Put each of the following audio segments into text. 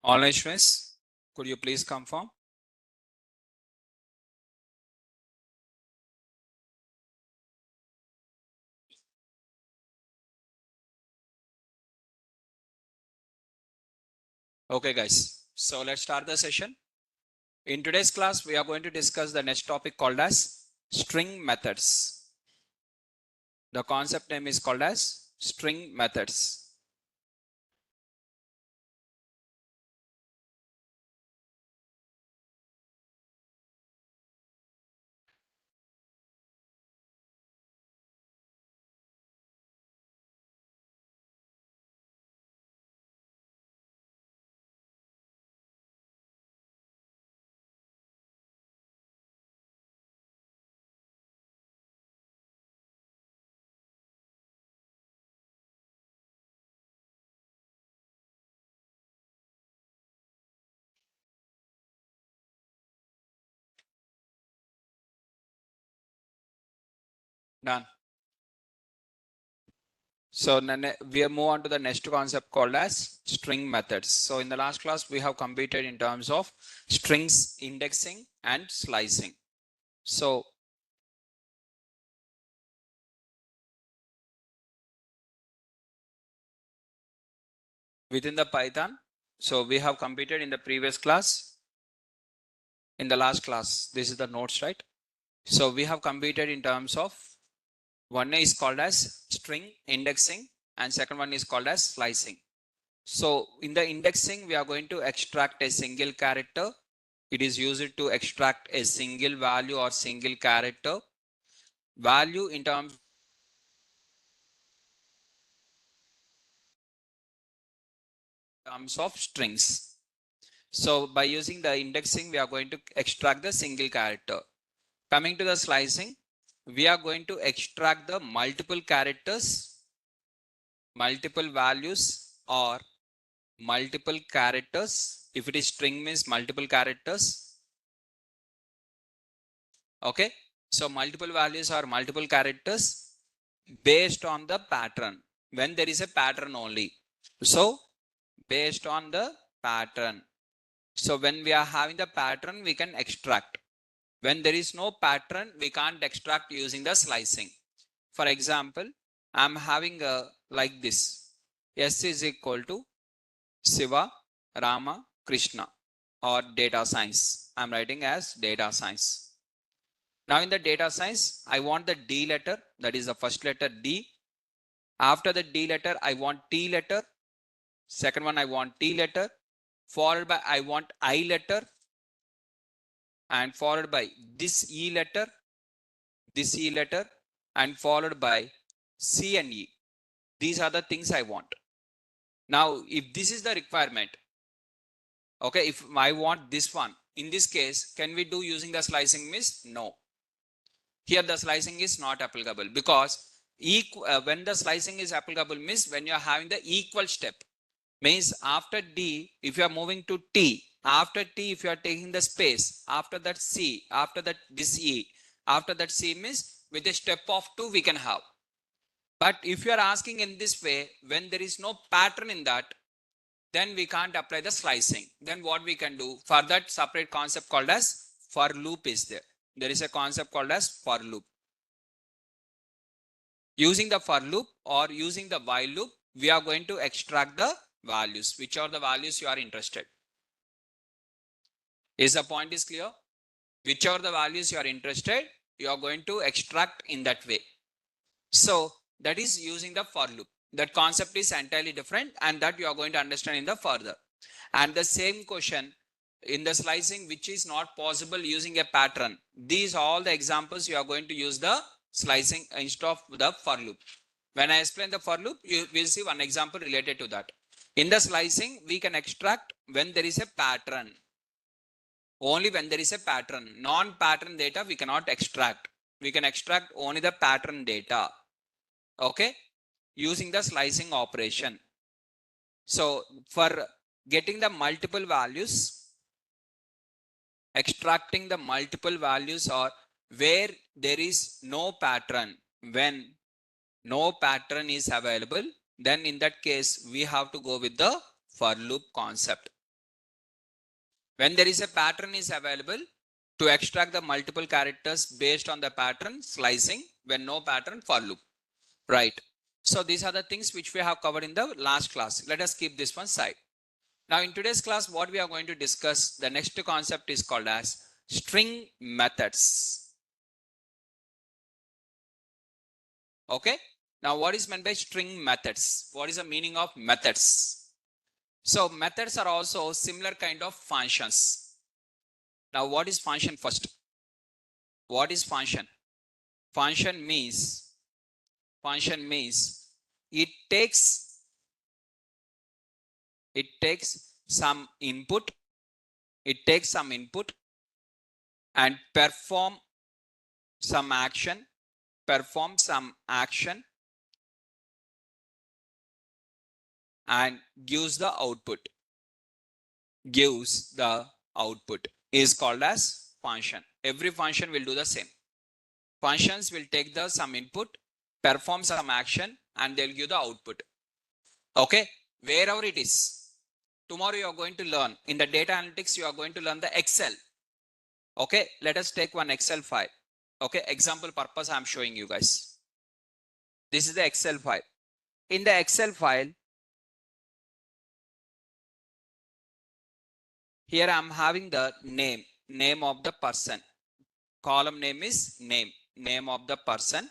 Online students, could you please confirm? Okay, guys. So let's start the session. In today's class, we are going to discuss the next topic called as string methods. The concept name is called as string methods. Done. So we move on to the next concept called as string methods. So in the last class, we have completed in terms of strings indexing and slicing. So within the Python, so we have completed in the previous class, in the last class, this is the notes, right? So we have completed in terms of one is called as string indexing and second one is called as slicing. So in the indexing, we are going to extract a single character. It is used to extract a single value or single character. Value in terms of strings. So by using the indexing, we are going to extract the single character. Coming to the slicing, we are going to extract the multiple characters, multiple values or multiple characters. If it is string means multiple characters. Okay. So multiple values or multiple characters based on the pattern. When there is a pattern only. So based on the pattern. So when we are having the pattern, we can extract. When there is no pattern, we can't extract using the slicing. For example, I'm having a like this. S is equal to Shiva, Rama, Krishna or data science. I'm writing as data science. Now in the data science, I want the D letter, that is the first letter D. After the D letter, I want T letter. Second one, I want T letter. Followed by, I want I letter. And followed by this E letter, and followed by C and E. These are the things I want. Now, if this is the requirement, okay, if I want this one, in this case, can we do using the slicing means? No. Here the slicing is not applicable because when the slicing is applicable means when you are having the equal step. Means after D, if you are moving to T, after T, if you are taking the space, after that C, after that this E, after that C means with a step of 2 we can have. But if you are asking in this way, when there is no pattern in that, then we can't apply the slicing. Then what we can do, for that separate concept called as for loop is there. There is a concept called as for loop. Using the for loop or using the while loop, we are going to extract the values, which are the values you are interested. Is the point is clear? Which are the values you are interested, you are going to extract in that way. So that is using the for loop. That concept is entirely different and that you are going to understand in the further. And the same question in the slicing, which is not possible using a pattern. These are all the examples you are going to use the slicing instead of the for loop. When I explain the for loop, you will see one example related to that. In the slicing, we can extract when there is a pattern. Only when there is a pattern. Non-pattern data we cannot extract. We can extract only the pattern data. Okay? Using the slicing operation. So for getting the multiple values, extracting the multiple values or where there is no pattern, when no pattern is available, then in that case we have to go with the for loop concept. When there is a pattern is available, to extract the multiple characters based on the pattern, slicing. When no pattern, for loop. Right. So these are the things which we have covered in the last class. Let us keep this one side. Now in today's class, what we are going to discuss, the next concept is called as string methods. Okay. Now what is meant by string methods? What is the meaning of methods? So methods are also similar kind of functions. Now what is function first? What is function? Function means it takes some input, and perform some action and gives the output is called as function. Every function will do the same. Functions will take the some input, perform some action, and they'll give the output. Okay, wherever it is. Tomorrow you are going to learn in the data analytics, you are going to learn the Excel. Okay, let us take one Excel file. Okay, example purpose I am showing you guys. This is the Excel file. In the Excel file, here I am having the name of the person. Column name is name of the person.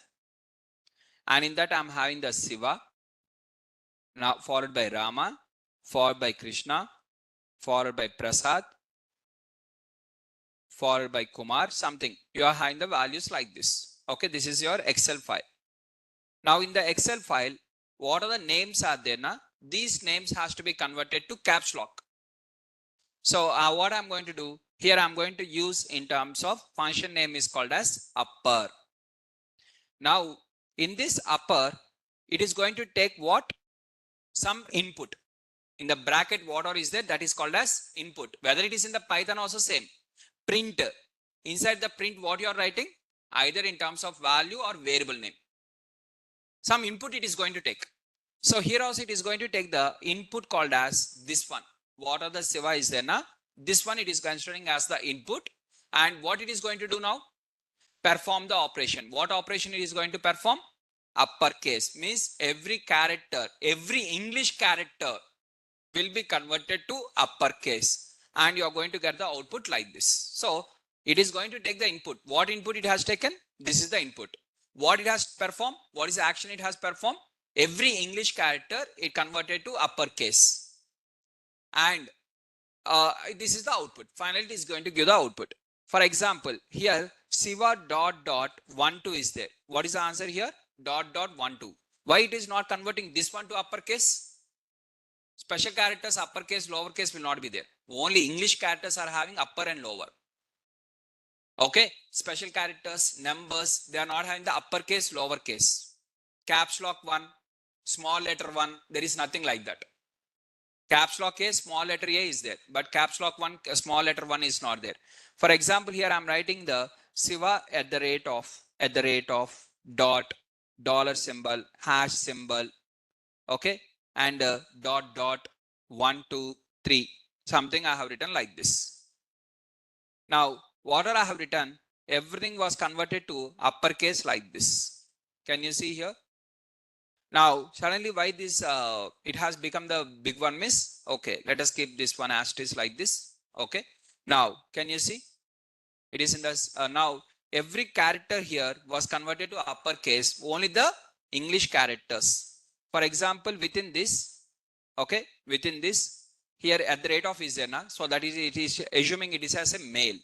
And in that I am having the Shiva, now followed by Rama, followed by Krishna, followed by Prasad, followed by Kumar, something. You are having the values like this. Okay, this is your Excel file. Now in the Excel file, what are the names are there? Na? These names has to be converted to caps lock. So what I'm going to do, here I'm going to use in terms of function name is called as upper. Now in this upper, it is going to take what? Some input. In the bracket, whatever is there, that is called as input. Whether it is in the Python also same. Print. Inside the print, what you are writing? Either in terms of value or variable name. Some input it is going to take. So here also it is going to take the input called as this one. What are the Shiva is there now? This one it is considering as the input. And what it is going to do now? Perform the operation. What operation it is going to perform? Uppercase means every character, every English character will be converted to uppercase. And you are going to get the output like this. So it is going to take the input. What input it has taken? This is the input. What it has performed? What is the action it has performed? Every English character it converted to uppercase. And this is the output. Finally, it is going to give the output. For example, here Shiva dot dot 12 is there. What is the answer here? Dot dot 12. Why it is not converting this one to uppercase? Special characters, uppercase, lowercase will not be there. Only English characters are having upper and lower. Okay, special characters, numbers, they are not having the uppercase, lowercase. Caps lock 1, small letter 1, there is nothing like that. Caps lock A, small letter A is there, but caps lock 1, small letter 1 is not there. For example, here I am writing the Shiva at the rate of dot, dollar symbol, hash symbol, okay, and dot dot 1 2 3, something I have written like this. Now whatever I have written, everything was converted to uppercase like this. Can you see here? Now suddenly why this it has become the big one miss? Okay, let us keep this one asterisk like this. Okay, now can you see? It is in this now every character here was converted to uppercase, only the English characters. For example, within this, okay, within this, here at the rate of is there now, so that is it is assuming it is as a male.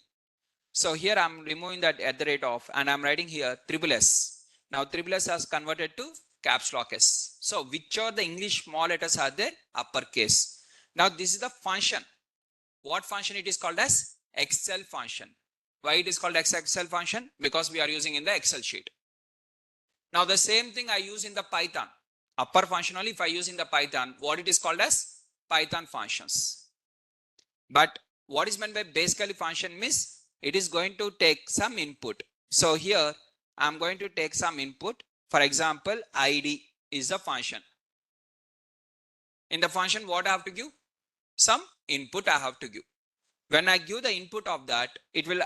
So here I'm removing that at the rate of, and I'm writing here triple S. Now triple S has converted to caps lock S. So whichever the English small letters are there, uppercase. Now this is the function. What function it is called as? Excel function. Why it is called Excel function? Because we are using in the Excel sheet. Now the same thing I use in the Python. Upper function only if I use in the Python, what it is called as? Python functions. But what is meant by basically function means it is going to take some input. So here I'm going to take some input. For example, ID is a function. In the function, what I have to give? Some input I have to give. When I give the input of that, it will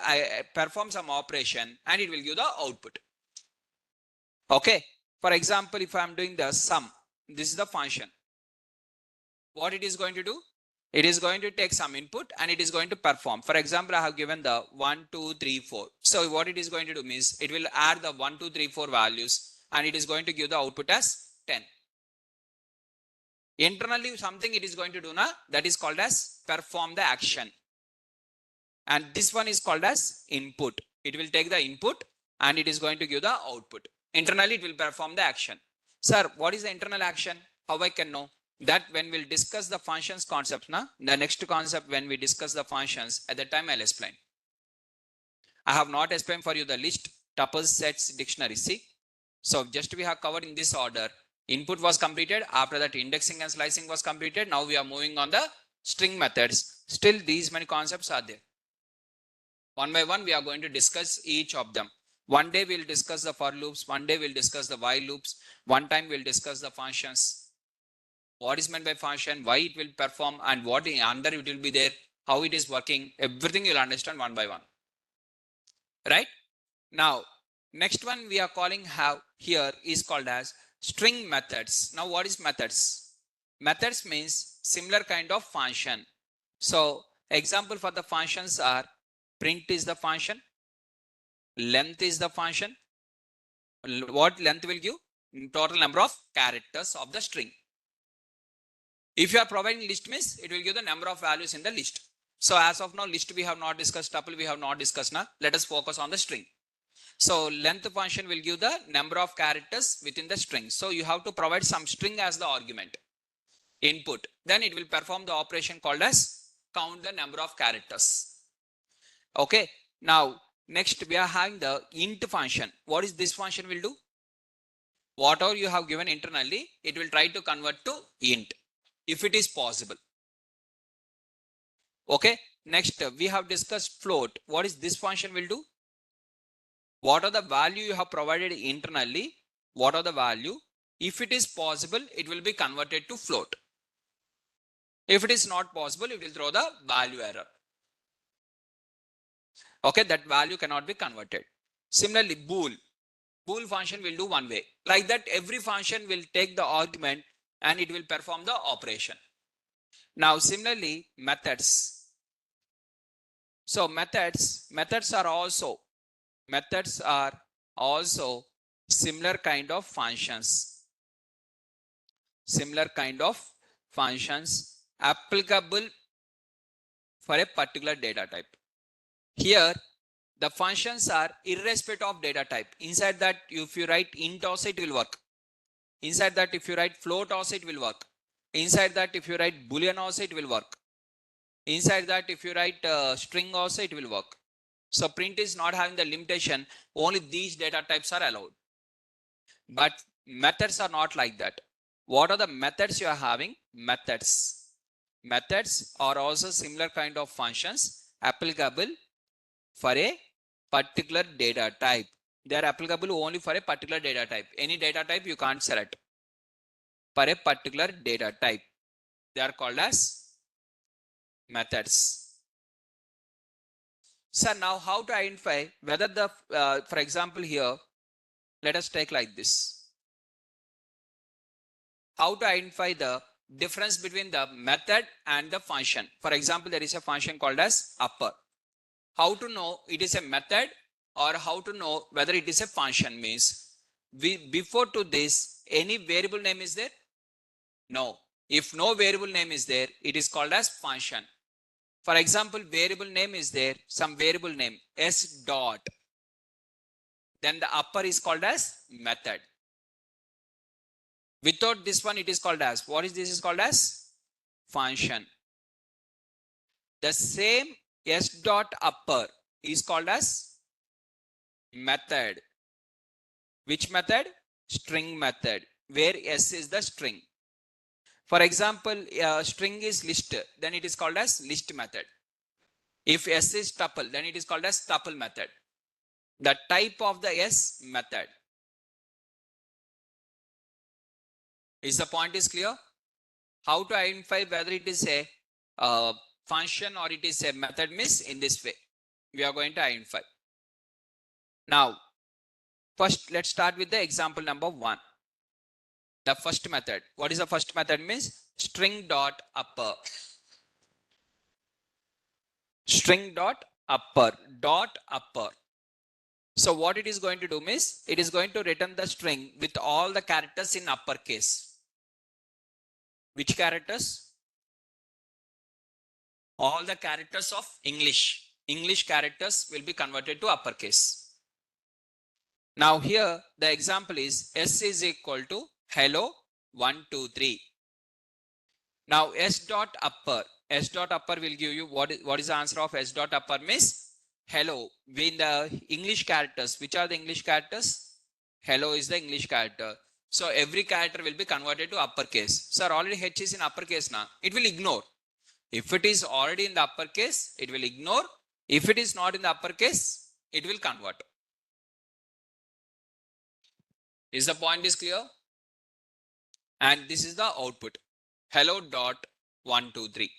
perform some operation and it will give the output. Okay. For example, if I am doing the sum, this is the function. What it is going to do? It is going to take some input and it is going to perform. For example, I have given the 1, 2, 3, 4. So what it is going to do means it will add the 1, 2, 3, 4 values and it is going to give the output as 10. Internally, something it is going to do now, that is called as perform the action. And this one is called as input. It will take the input and it is going to give the output. Internally, it will perform the action. Sir, what is the internal action? How I can know? That when we'll discuss the functions concept, the next concept when we discuss the functions, at that time I'll explain. I have not explained for you the list, tuples, sets, dictionary. See? So just we have covered in this order. Input was completed. After that, indexing and slicing was completed. Now we are moving on the string methods. Still, these many concepts are there. One by one, we are going to discuss each of them. One day we'll discuss the for loops. One day we'll discuss the while loops. One time we'll discuss the functions. What is meant by function, why it will perform, and what under it will be there, how it is working. Everything you'll understand one by one. Right? Now, next one we are calling here is called as string methods. Now, what is methods? Methods means similar kind of function. So, example for the functions are print is the function, length is the function. What length will give? Total number of characters of the string. If you are providing list means it will give the number of values in the list. So as of now, list we have not discussed, tuple we have not discussed now. Let us focus on the string. So length function will give the number of characters within the string. So you have to provide some string as the argument input. Then it will perform the operation called as count the number of characters. Okay. Now next we are having the int function. What is this function will do? Whatever you have given internally, it will try to convert to int if it is possible. Okay. Next we have discussed float. What is this function will do? What are the value you have provided internally? What are the value? If it is possible, it will be converted to float. If it is not possible, it will throw the value error. Okay, that value cannot be converted. Similarly, bool. Bool function will do one way. Like that, every function will take the argument and it will perform the operation. Now, similarly, methods. So methods are also similar kind of functions. Similar kind of functions applicable for a particular data type. Here, the functions are irrespective of data type. Inside that, if you write int also, it will work. Inside that, if you write float also, it will work. Inside that, if you write boolean also, it will work. Inside that, if you write string also, it will work. So print is not having the limitation, only these data types are allowed. But methods are not like that. What are the methods you are having? Methods. Methods are also similar kind of functions applicable for a particular data type. They are applicable only for a particular data type. Any data type you can't select. For a particular data type. They are called as methods. So now how to identify whether the, for example here, let us take like this. How to identify the difference between the method and the function. For example, there is a function called as upper. How to know it is a method or how to know whether it is a function means before to this, any variable name is there? No. If no variable name is there, it is called as function. For example, variable name is there, some variable name s dot. Then the upper is called as method. Without this one, it is called as, what is this is called as? Function. The same s dot upper is called as method. Which method? String method, where s is the string. For example, string is list, then it is called as list method. If s is tuple, then it is called as tuple method. The type of the s method. Is the point is clear? How to identify whether it is a function or it is a method means in this way we are going to identify. Now first let's start with the example number 1. The first method. What is the first method means? String dot upper. String dot upper. Dot upper. So what it is going to do means it is going to return the string with all the characters in uppercase. Which characters? All the characters of English. English characters will be converted to uppercase. Now here the example is S is equal to hello 1 2 3. Now S dot upper. S dot upper will give you what is the answer of S dot upper means hello. In the English characters, which are the English characters? Hello is the English character. So every character will be converted to uppercase. Sir, already H is in uppercase now. It will ignore. If it is already in the uppercase, it will ignore. If it is not in the uppercase, it will convert. Is the point is clear? And this is the output. Hello dot 1 2 3.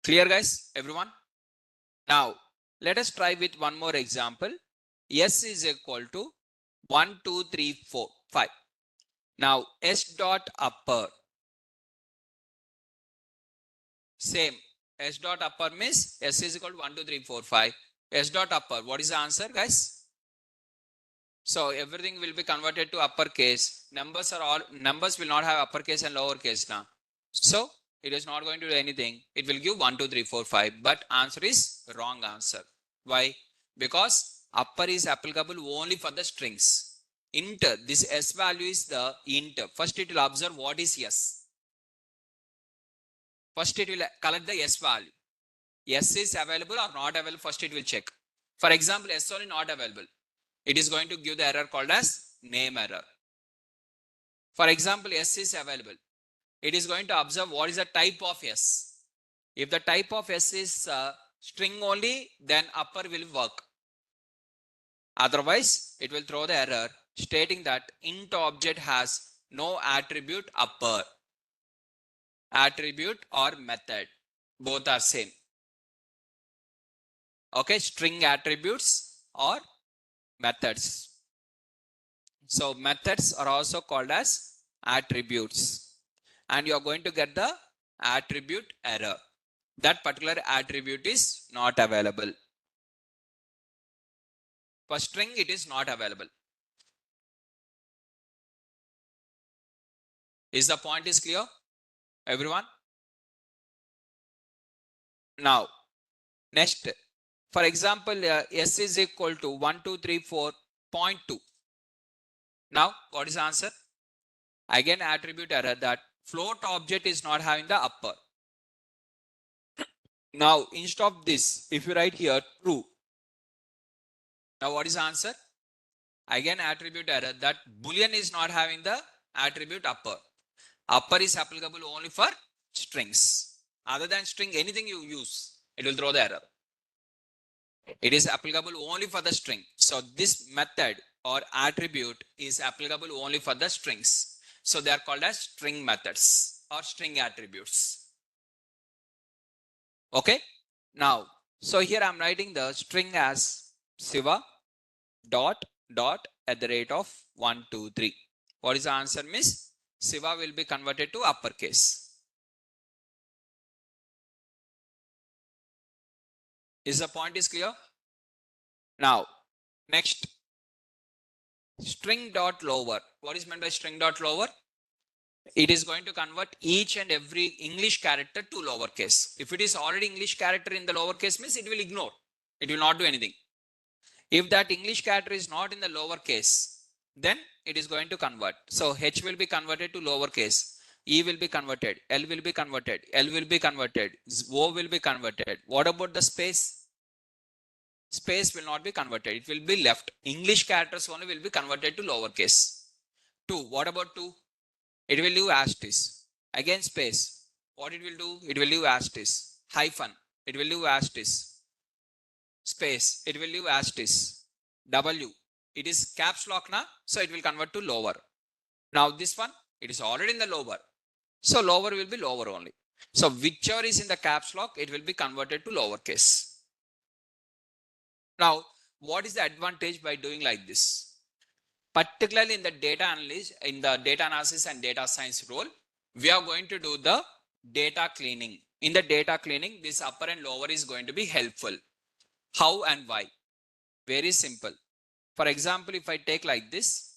Clear guys, everyone? Now let us try with one more example. S is equal to 1 2 3 4 5. Now S dot upper. Same. S dot upper means S is equal to 1 2 3 4 5. S dot upper. What is the answer guys? So everything will be converted to uppercase. Numbers will not have uppercase and lowercase now. So it is not going to do anything. It will give 1 2 3 4 5. But answer is wrong answer. Why? Because upper is applicable only for the strings. Int, this S value is the int. First it will observe what is S. First it will collect the S value. S is available or not available. First it will check. For example, S only not available. It is going to give the error called as name error. For example, S is available. It is going to observe what is the type of S. If the type of S is string only, then upper will work. Otherwise, it will throw the error stating that int object has no attribute upper. Attribute or method. Both are same. Okay, string attributes or methods. So methods are also called as attributes. And you are going to get the attribute error. That particular attribute is not available. For string, it is not available. Is the point is clear, everyone? Now, next, for example, S is equal to 1 2 3 4.2. Now, what is the answer? Again, attribute error that float object is not having the upper. Now, instead of this, if you write here true, now what is the answer? Again, attribute error that boolean is not having the attribute upper. Upper is applicable only for strings. Other than string, anything you use, it will throw the error. It is applicable only for the string. So this method or attribute is applicable only for the strings. So they are called as string methods or string attributes. Okay. Now, so here I'm writing the string as Siva dot at the rate of 1 2 3. What is the answer miss? Siva will be converted to uppercase. Is the point is clear? Now, next, string dot lower. What is meant by string dot lower? It is going to convert each and every English character to lowercase. If it is already English character in the lowercase means it will ignore. It will not do anything. If that English character is not in the lowercase, then it is going to convert. So H will be converted to lowercase. E will be converted. L will be converted. L will be converted. O will be converted. What about the space? Space will not be converted. It will be left. English characters only will be converted to lowercase. 2. What about 2? It will do asterisk. Again space. What it will do? It will do asterisk. Hyphen. It will do asterisk. Space. It will do asterisk. W. It is caps lock now. So it will convert to lower. Now this one, it is already in the lower. So lower will be lower only. So whichever is in the caps lock, it will be converted to lowercase. Now, what is the advantage by doing like this? Particularly in the data analysis and data science role, we are going to do the data cleaning. In the data cleaning, this upper and lower is going to be helpful. How and why? Very simple. For example, if I take like this,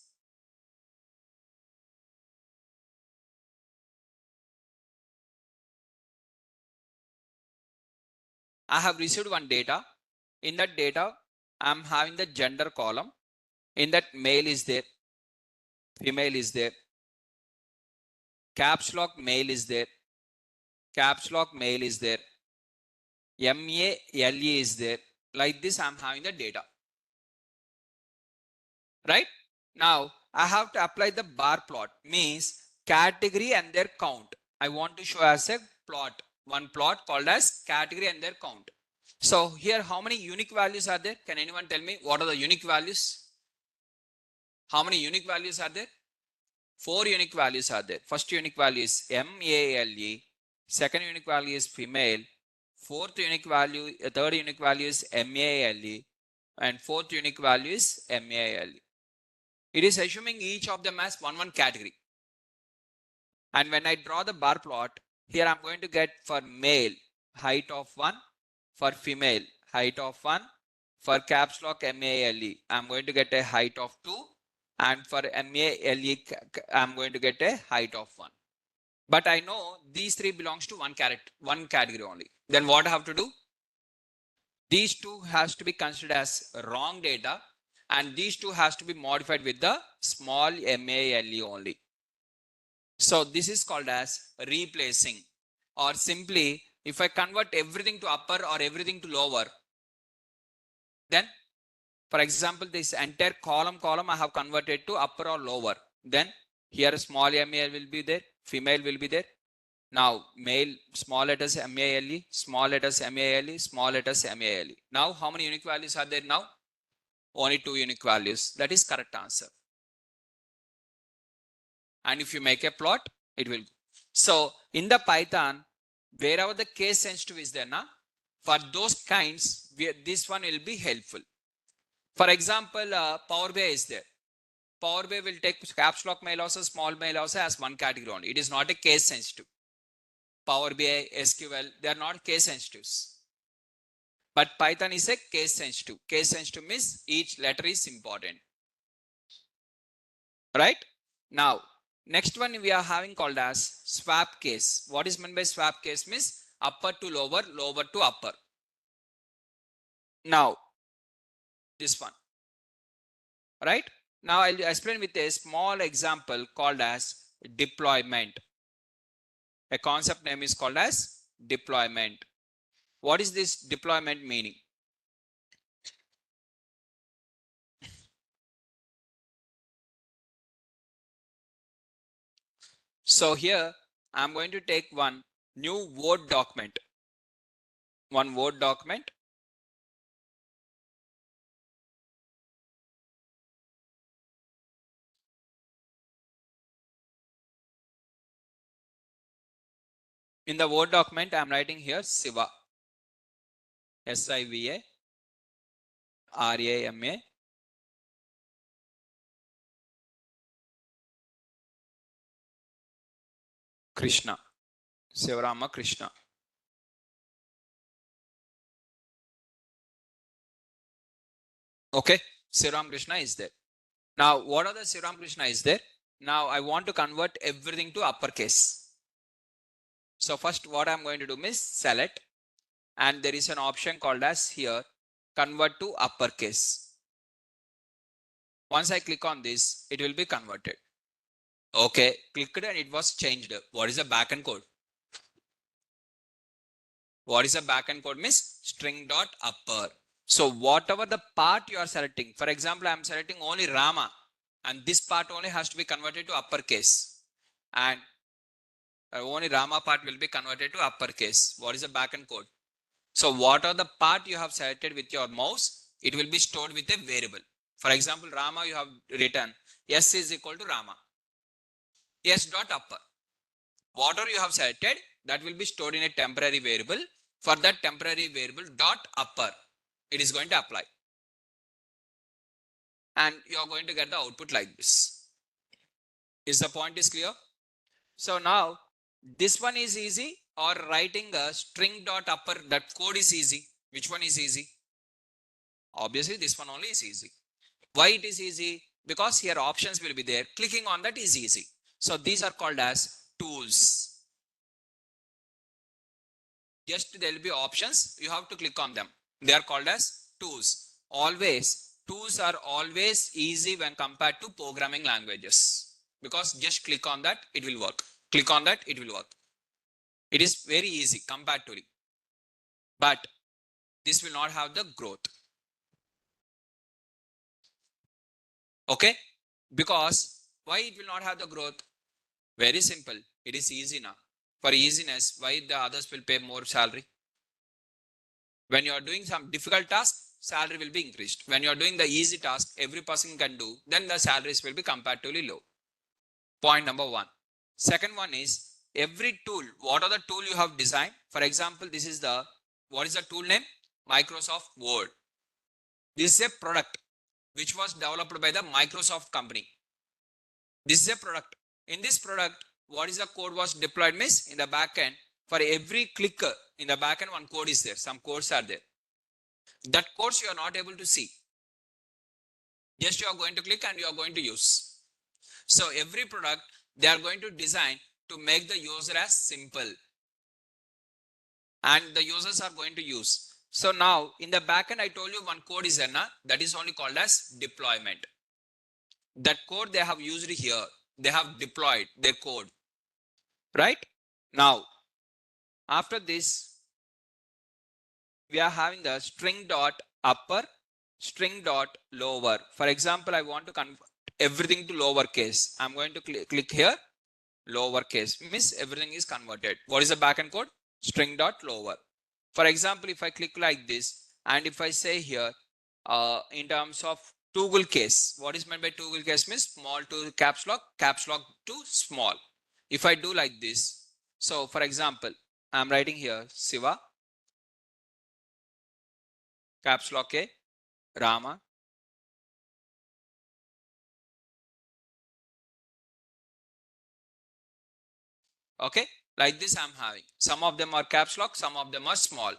I have received one data. In that data, I'm having the gender column. In that, male is there, female is there, caps lock male is there, caps lock male is there, MALE is there. Like this, I'm having the data. Right? Now, I have to apply the bar plot, means category and their count. I want to show as a plot, one plot called as category and their count. So here, how many unique values are there? Can anyone tell me what are the unique values? How many unique values are there? 4 unique values are there. First unique value is MALE. Second unique value is female. Fourth unique value, third unique value is MALE. And fourth unique value is MALE. It is assuming each of them as one category. And when I draw the bar plot, here I'm going to get for male height of 1, for female height of 1, for caps lock MALE I'm going to get a height of 2, and for MALE I'm going to get a height of 1. But I know these three belongs to one category only. Then what I have to do? These two has to be considered as wrong data, and these two has to be modified with the small MALE only. So this is called as replacing, or simply if I convert everything to upper or everything to lower, then for example, this entire column I have converted to upper or lower. Then here small MAL will be there, female will be there. Now male, small letters MALE, small letters MALE, small letters MALE. Now how many unique values are there now? Only 2 unique values. That is correct answer. And if you make a plot, it will. So in the Python, wherever the case sensitive is there, for those kinds, this one will be helpful. For example, Power BI is there. Power BI will take caps lock mail also, small mail also as one category only. It is not a case sensitive. Power BI, SQL, they are not case sensitives. But Python is a case sensitive. Case sensitive means each letter is important. Right? Now, next one we are having called as swap case. What is meant by swap case? Means upper to lower, lower to upper. Now, this one. Right? Now, I'll explain with a small example called as deployment. A concept name is called as deployment. What is this deployment meaning? So here I'm going to take one new Word document. One Word document. In the Word document, I'm writing here Siva. SIVA RAMA Krishna. Sivarama Krishna. Okay, Sivaram Krishna is there. Now, what are the Sivaram Krishna is there? Now, I want to convert everything to uppercase. So, first, what I'm going to do is select, and there is an option called as here convert to uppercase. Once I click on this, it will be converted. Okay, clicked and it was changed. What is the backend code? What is the backend code? Means string dot upper. So whatever the part you are selecting, for example, I am selecting only Rama, and this part only has to be converted to uppercase, and only Rama part will be converted to uppercase. What is the backend code? So what are the part you have selected with your mouse, it will be stored with a variable. For example, Rama you have written S is equal to Rama. S dot upper. Whatever you have selected, that will be stored in a temporary variable. For that temporary variable dot upper, it is going to apply. And you are going to get the output like this. Is the point is clear? So now this one is easy, or writing a string dot upper, that code is easy. Which one is easy? Obviously this one only is easy. Why it is easy? Because here options will be there. Clicking on that is easy. So these are called as tools. Just there will be options. You have to click on them. They are called as tools. Always, tools are always easy when compared to programming languages. Because just click on that, it will work. Click on that, it will work. It is very easy comparatively. But this will not have the growth. Okay? Because why it will not have the growth? Very simple. It is easy now. For easiness, why the others will pay more salary? When you are doing some difficult task, salary will be increased. When you are doing the easy task, every person can do, then the salaries will be comparatively low. Point number one. Second one is every tool. What are the tool you have designed? For example, this is the, what is the tool name? Microsoft Word. This is a product which was developed by the Microsoft company. This is a product. In this product, what is the code was deployed means in the backend. For every clicker in the backend, one code is there. Some codes are there. That codes you are not able to see. Just you are going to click and you are going to use. So every product they are going to design to make the user as simple. And the users are going to use. So now in the backend, I told you one code is there, that is only called as deployment. That code they have used here. They have deployed their code. Right? Now, after this, we are having the string dot upper, string dot lower. For example, I want to convert everything to lowercase. I'm going to click here, lowercase. Means everything is converted. What is the backend code? String dot lower. For example, if I click like this, and if I say here, in terms of toggle case, what is meant by toggle case means small to caps lock to small. If I do like this, so for example, I'm writing here Siva, caps lock A, Rama, okay, like this I'm having. Some of them are caps lock, some of them are small.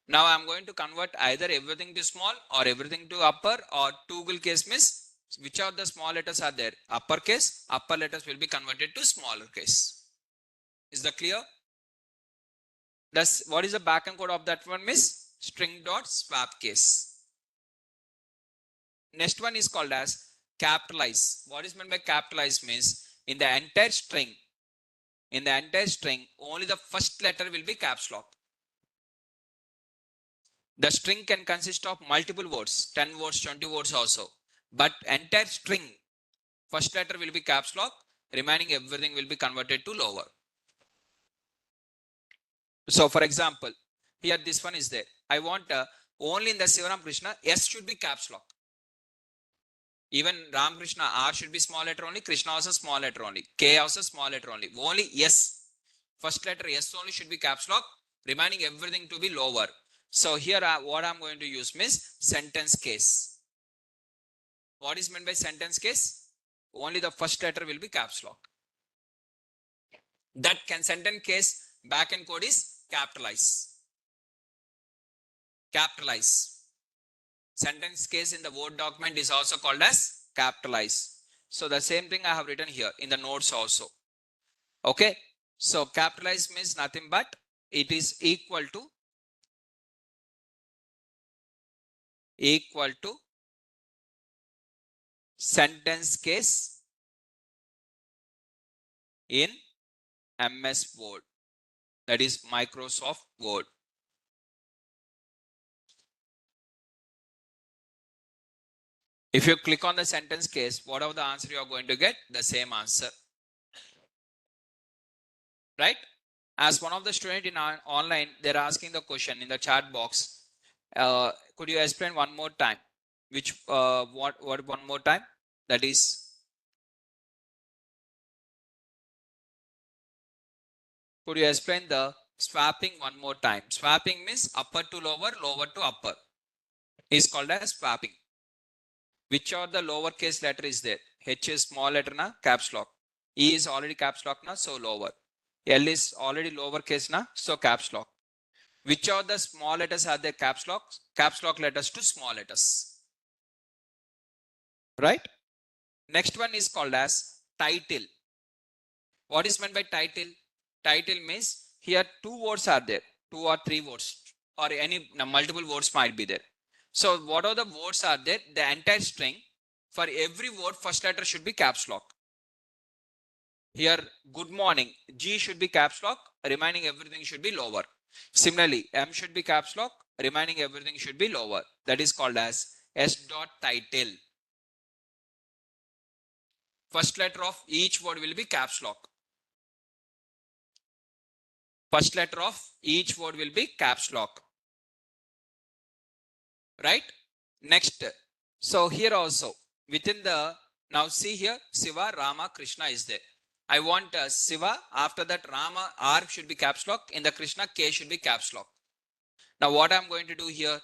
Now I'm going to convert either everything to small or everything to upper, or toggle case means which of the small letters are there? Upper case, upper letters will be converted to smaller case. Is that clear? Thus, what is the backend code of that one means? String dot swap case. Next one is called as capitalize. What is meant by capitalize means in the entire string, only the first letter will be caps lock. The string can consist of multiple words, 10 words, 20 words also. But entire string, first letter will be caps lock, remaining everything will be converted to lower. So for example, here this one is there. I want only in the Sivaram Krishna, S should be caps lock. Even Ram Krishna, R should be small letter only, Krishna also small letter only, K also small letter only. Only S, first letter S only should be caps lock, remaining everything to be lower. So here what I'm going to use means sentence case. What is meant by sentence case? Only the first letter will be caps lock. That can sentence case backend code is capitalize. Capitalize. Sentence case in the Word document is also called as capitalize. So the same thing I have written here in the notes also. Okay. So capitalize means nothing but it is equal to sentence case in MS Word, that is Microsoft Word. If you click on the sentence case, whatever the answer you are going to get, the same answer. Right? As one of the student in online, they're asking the question in the chat box. Could you explain one more time? Which what one more time? That is Could you explain the swapping one more time? Swapping means upper to lower, lower to upper. Is called as swapping. Which are the lowercase letter is there? H is small letter na, caps lock. E is already caps lock na, so lower. L is already lowercase na, so caps lock. Which of the small letters are there caps lock? Caps lock letters to small letters. Right? Next one is called as title. What is meant by title? Title means here two words are there, two or three words, or any multiple words might be there. So what are the words are there? The entire string, for every word, first letter should be caps lock. Here, good morning, G should be caps lock, remaining everything should be lower. Similarly, M should be caps lock, remaining everything should be lower. That is called as S dot title. First letter of each word will be caps lock. First letter of each word will be caps lock. Right? Next. So here also, within the, now see here, Shiva, Rama, Krishna is there. I want Shiva, after that Rama, R should be caps lock. In the Krishna, K should be caps lock. Now what I'm going to do here,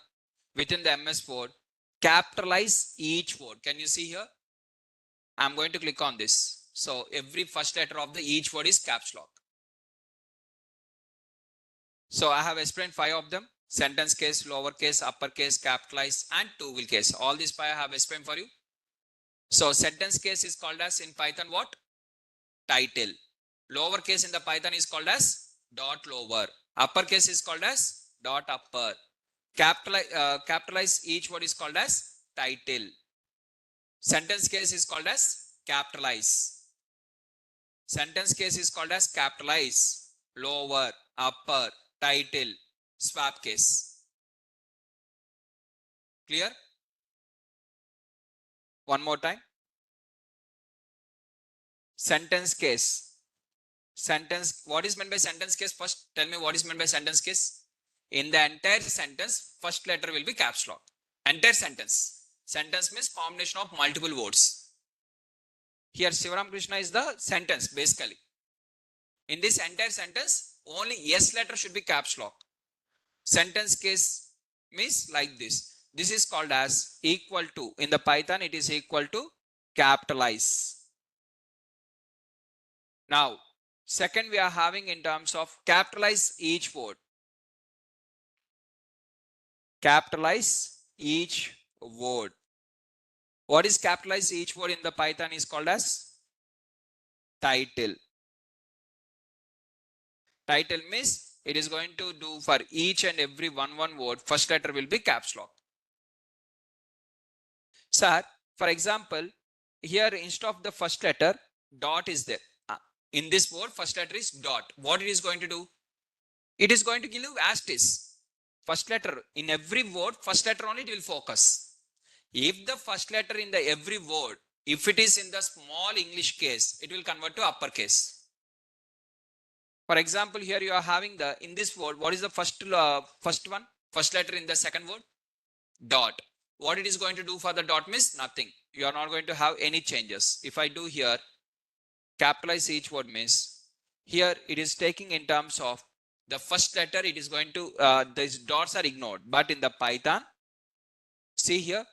within the MS word, capitalize each word. Can you see here? I'm going to click on this. So every first letter of the each word is caps lock. So I have explained 5 of them: sentence case, lowercase, uppercase, capitalize, and two-wheel case. All these 5 I have explained for you. So sentence case is called as in Python what? Title. Lowercase in the Python is called as dot lower. Uppercase is called as dot upper. Capitalize each word is called as title. Sentence case is called as capitalize. Sentence case is called as capitalize, lower, upper, title, swap case. Clear? One more time. Sentence case. Sentence. What is meant by sentence case? First, tell me what is meant by sentence case. In the entire sentence, first letter will be caps lock. Entire sentence. Sentence means combination of multiple words. Here, Sivaram Krishna is the sentence basically. In this entire sentence, only S letter should be caps lock. Sentence case means like this. This is called as equal to. In the Python, it is equal to capitalize. Now, second we are having in terms of capitalize each word. Capitalize each word. What is capitalize each word in the Python is called as title. Title means it is going to do for each and every one word, first letter will be caps lock. Sir, for example, here instead of the first letter, dot is there. In this word, first letter is dot. What it is going to do? It is going to give you asterisk. First letter in every word, first letter only it will focus. If the first letter in the every word, if it is in the small English case, it will convert to uppercase. For example, here you are having the, in this word, what is the first one? First letter in the second word? Dot. What it is going to do for the dot means nothing. You are not going to have any changes. If I do here, capitalize each word means, here it is taking in terms of the first letter, it is going to, these dots are ignored. But in the Python, see here,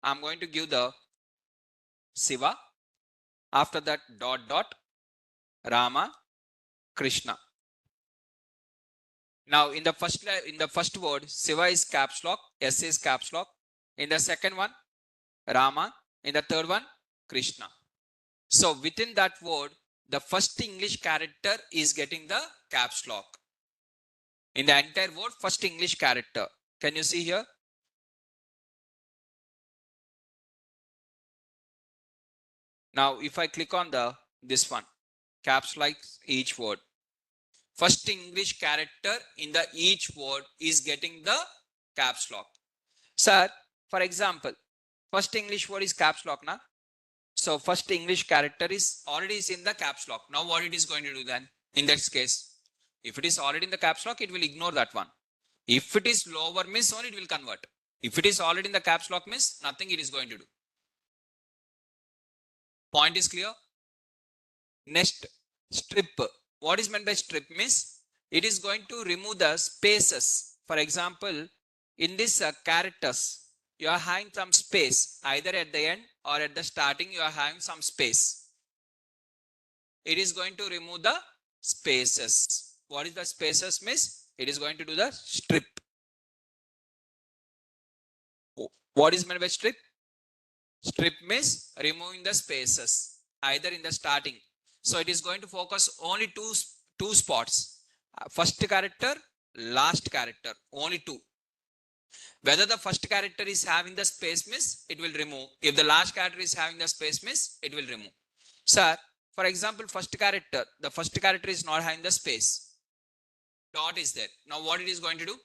I'm going to give the Shiva. After that, dot, dot, Rama, Krishna. Now, in the first word, Shiva is caps lock, S is caps lock. In the second one, Rama. In the third one, Krishna. So within that word, the first English character is getting the caps lock. In the entire word, first English character. Can you see here? Now, if I click on this one, caps lock each word. First English character in the each word is getting the caps lock. Sir, for example, first English word is caps lock now. So first English character is already in the caps lock. Now what it is going to do then? In that case, if it is already in the caps lock, it will ignore that one. If it is lower means only it will convert. If it is already in the caps lock means nothing it is going to do. Point is clear? Next, strip. What is meant by strip means It is going to remove the spaces. For example, in this characters, you are having some space either at the end or at the starting. You are having some space. It is going to remove the spaces. What is the spaces miss? It is going to do the strip. What is meant by strip? Strip means removing the spaces either in the starting. So it is going to focus only two spots. First character, last character, only two. Whether the first character is having the space miss, it will remove. If the last character is having the space miss, it will remove. Sir, for example, the first character is not having the space. Dot is there. Now what it is going to do?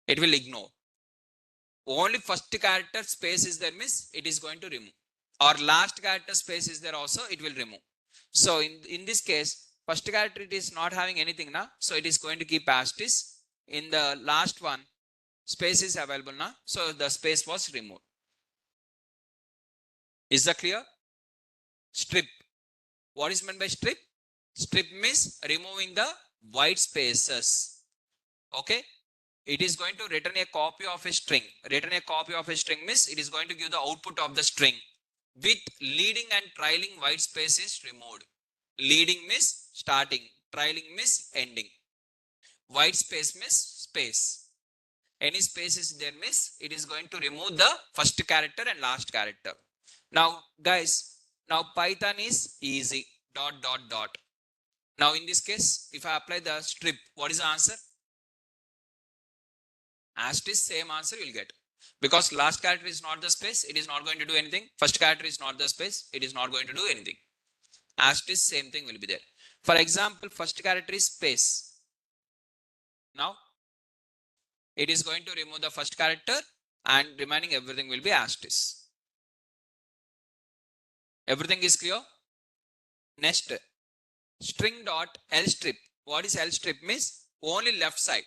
It will ignore. Only first character space is there miss, it is going to remove. Or last character space is there also, it will remove. So in this case, first character it is not having anything now, so it is going to keep as it is. In the last one, space is available now, so the space was removed. Is that clear? Strip. What is meant by strip? Strip means removing the white spaces. Okay. It is going to return a copy of a string. Return a copy of a string means it is going to give the output of the string with leading and trailing white space is removed. Leading means starting, trailing means ending. White space means space. Any space is there means it is going to remove the first character and last character. Now guys, now Python is easy. Dot dot dot. Now in this case, if I apply the strip, what is the answer? As it is, same answer you will get. Because last character is not the space, it is not going to do anything. First character is not the space, it is not going to do anything. As it is, same thing will be there. For example, first character is space. Now, it is going to remove the first character and remaining everything will be as it is. Everything is clear? Next, string dot L strip. What is L strip means? Only left side.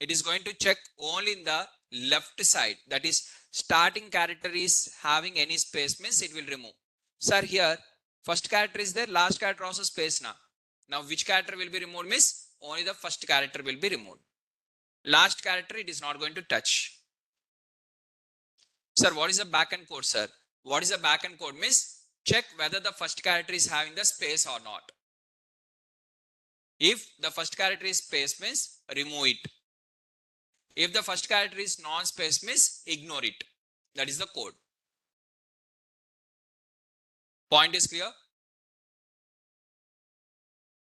It is going to check only in the left side. That is, starting character is having any space means it will remove. Sir, here first character is there, last character also space now. Now which character will be removed means only the first character will be removed. Last character it is not going to touch. Sir, what is the backend code, sir? What is the backend code means? Check whether the first character is having the space or not. If the first character is space means remove it. If the first character is non-space means ignore it. That is the code. Point is clear?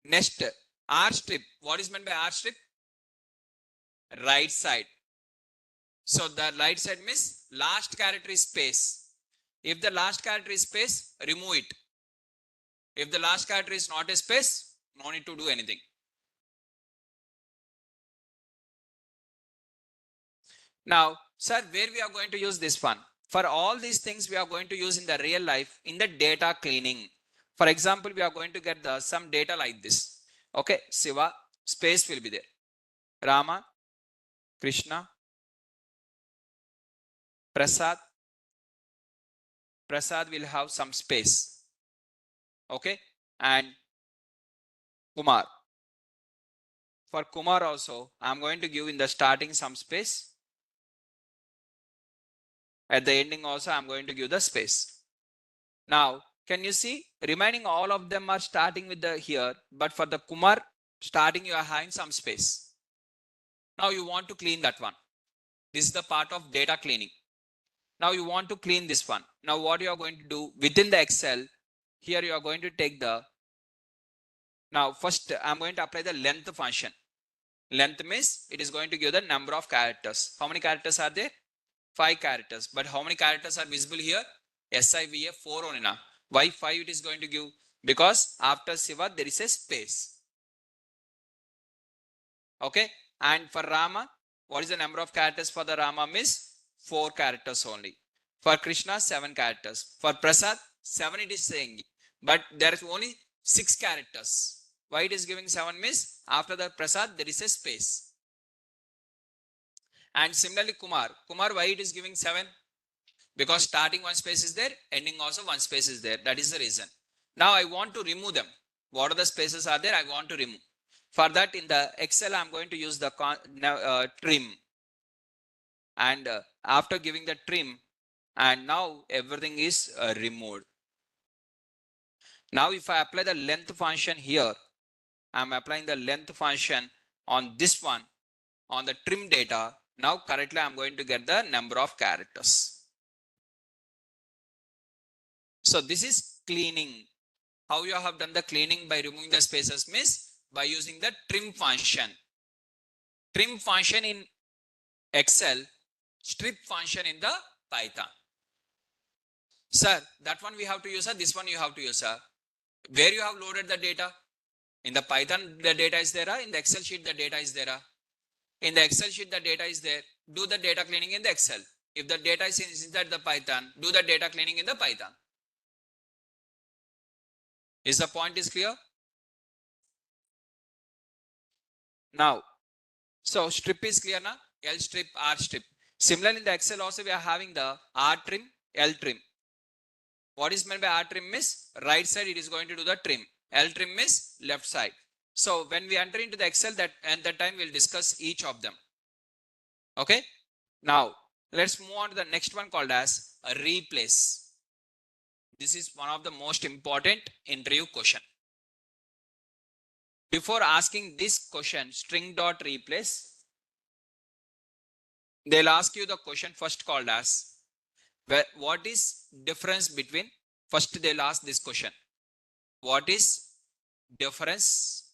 Next, R strip. What is meant by R strip? Right side. So the right side means last character is space. If the last character is space, remove it. If the last character is not a space, no need to do anything. Now, sir, where we are going to use this one? For all these things we are going to use in the real life in the data cleaning. For example, we are going to get some data like this. Okay, Shiva, space will be there. Rama, Krishna, Prasad. Prasad will have some space. Okay, and Kumar. For Kumar also, I am going to give in the starting some space. At the ending also, I am going to give the space. Now, can you see remaining all of them are starting with the here, but for the Kumar starting you are having some space. Now you want to clean that one. This is the part of data cleaning. Now you want to clean this one. Now what you are going to do within the Excel, here you are going to take the, now first I am going to apply the length function. Length means it is going to give the number of characters. How many characters are there? 5 characters. But how many characters are visible here? SIVA 4 only now. Why 5 it is going to give? Because after Shiva there is a space. Okay. And for Rama, what is the number of characters for the Rama means? 4 characters only. For Krishna, 7 characters. For Prasad, 7 it is saying. But there is only 6 characters. Why it is giving 7 means? After the Prasad there is a space. And similarly Kumar. Kumar, why it is giving 7? Because starting one space is there, ending also one space is there. That is the reason. Now I want to remove them. What are the spaces are there? I want to remove. For that, in the Excel, I'm going to use the trim. And after giving the trim, and now everything is removed. Now, if I apply the length function here, I'm applying the length function on this one, on the trim data. Now, correctly, I'm going to get the number of characters. So, this is cleaning. How you have done the cleaning by removing the spaces means by using the trim function. Trim function in Excel, strip function in the Python. Sir, that one we have to use, sir. This one you have to use, sir. Where you have loaded the data? In the Python, the data is there. In the Excel sheet, the data is there. In the Excel sheet, the data is there. Do the data cleaning in the Excel. If the data is inside the Python, do the data cleaning in the Python. Is the point is clear? Now, so strip is clear now. L strip, R strip. Similarly, in the Excel also we are having the R trim, L trim. What is meant by R trim is right side it is going to do the trim. L trim is left side. So when we enter into the Excel, that and that time we'll discuss each of them. Okay. Now let's move on to the next one called as a replace. This is one of the most important interview question. Before asking this question, string dot replace, they'll ask you the question first called as what is difference between, first they'll ask this question, what is difference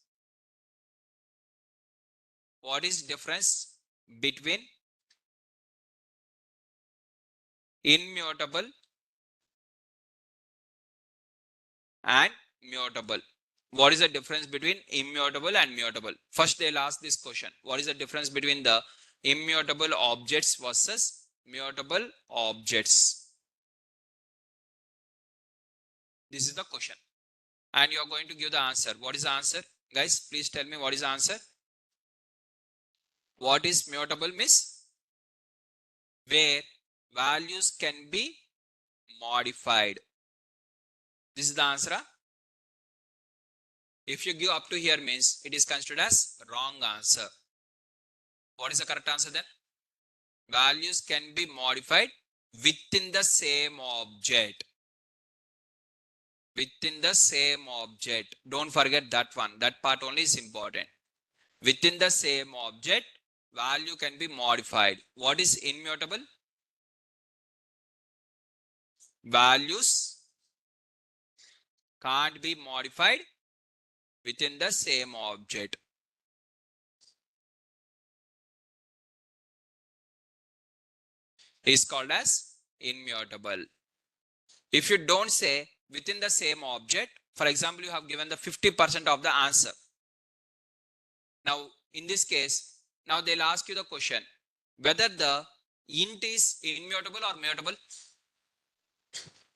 between immutable and mutable? What is the difference between immutable and mutable? First they'll ask this question, what is the difference between the immutable objects versus mutable objects? This is the question and you are going to give the answer. What is the answer? Guys, please tell me what is the answer. What is mutable means? Where values can be modified. This is the answer. If you give up to here means it is considered as wrong answer. What is the correct answer then? Values can be modified within the same object. Within the same object. Don't forget that one. That part only is important. Within the same object, value can be modified. What is immutable? Values can't be modified within the same object. Is called as immutable. If you don't say within the same object, for example, you have given the 50% of the answer. Now, in this case, now they'll ask you the question, whether the int is immutable or mutable.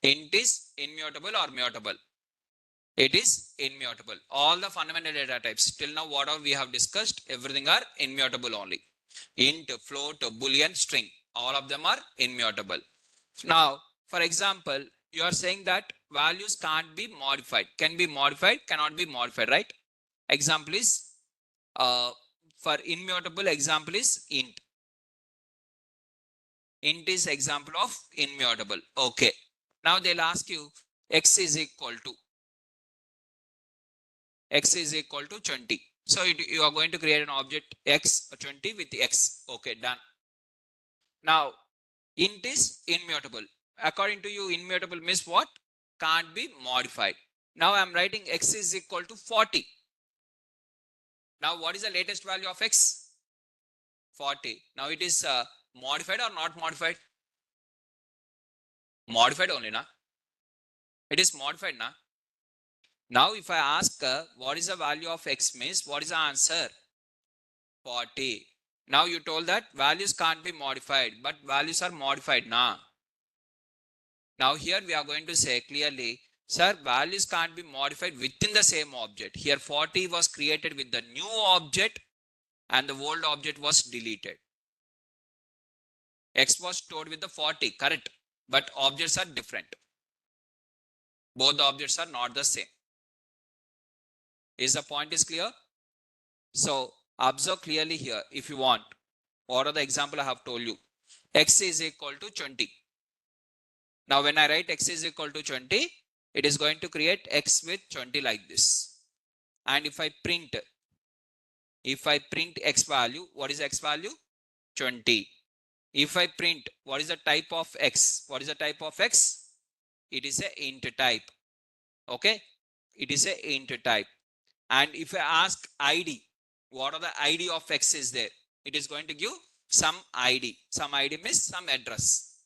Int is immutable or mutable. It is immutable. All the fundamental data types, till now whatever we have discussed, everything are immutable only. Int, float, boolean, string, all of them are immutable. Now, for example, you are saying that values can't be modified. Can be modified, cannot be modified, right? Example is, for immutable example is int. Int is example of immutable. Okay. Now they'll ask you x is equal to 20. So you are going to create an object x 20 with x. Okay, done. Now int is immutable. According to you, immutable means what? Can't be modified. Now I am writing x is equal to 40. Now what is the latest value of x? 40. Now it is modified or not modified? Modified only, na? It is modified, na? Now if I ask what is the value of x means, what is the answer? 40. Now you told that values can't be modified, but values are modified, na? Now here we are going to say clearly, sir, values can't be modified within the same object. Here 40 was created with the new object and the old object was deleted. X was stored with the 40, correct? But objects are different. Both the objects are not the same. Is the point is clear? So observe clearly here if you want. What are the example I have told you? X is equal to 20. Now when I write x is equal to 20, it is going to create x with 20 like this. And if I print x value, what is x value? 20. If I print what is the type of x? What is the type of x? It is a int type. Okay, it is a int type. And if I ask id, what are the id of x is there? It is going to give some id. Some id means some address.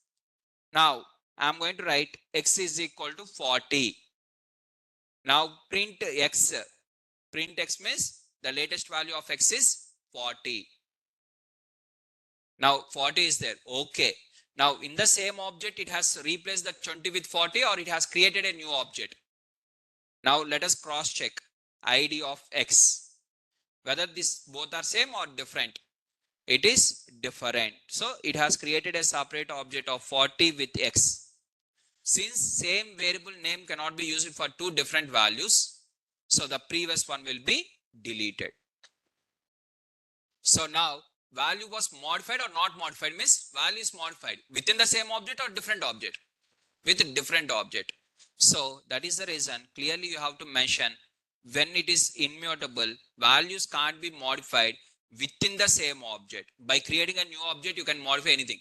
Now I'm going to write x is equal to 40. Now print x. Print x means the latest value of x is 40. Now 40 is there. Okay. Now in the same object, it has replaced the 20 with 40, or it has created a new object. Now let us cross check id of x, whether these both are same or different. It is different. So it has created a separate object of 40 with x. Since same variable name cannot be used for two different values, so the previous one will be deleted. So now value was modified or not modified means value is modified within the same object or different object? With a different object. So that is the reason clearly you have to mention when it is immutable, values can't be modified within the same object. By creating a new object, you can modify anything.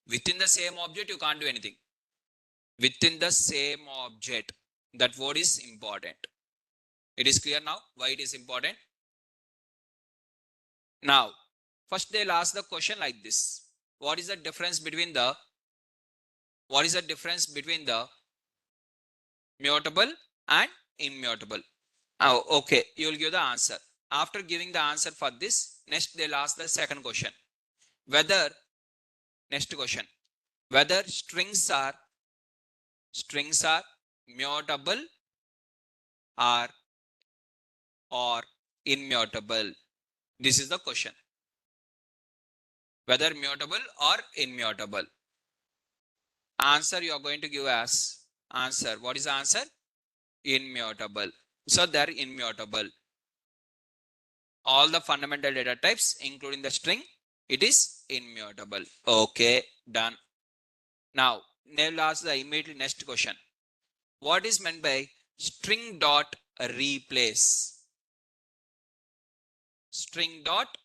Within the same object, you can't do anything. Within the same object, that word is important. It is clear now why it is important. Now, first they'll ask the question like this. What is the difference between the mutable and immutable? Oh, okay, you will give the answer. After giving the answer for this, next they'll ask the second question. Whether strings are mutable or immutable. This is the question. Whether mutable or immutable. Answer you are going to give as answer. What is the answer? Immutable. So they are immutable. All the fundamental data types, including the string, it is immutable. Okay, done. Now, they'll ask the immediately next question. What is meant by string dot replace? String dot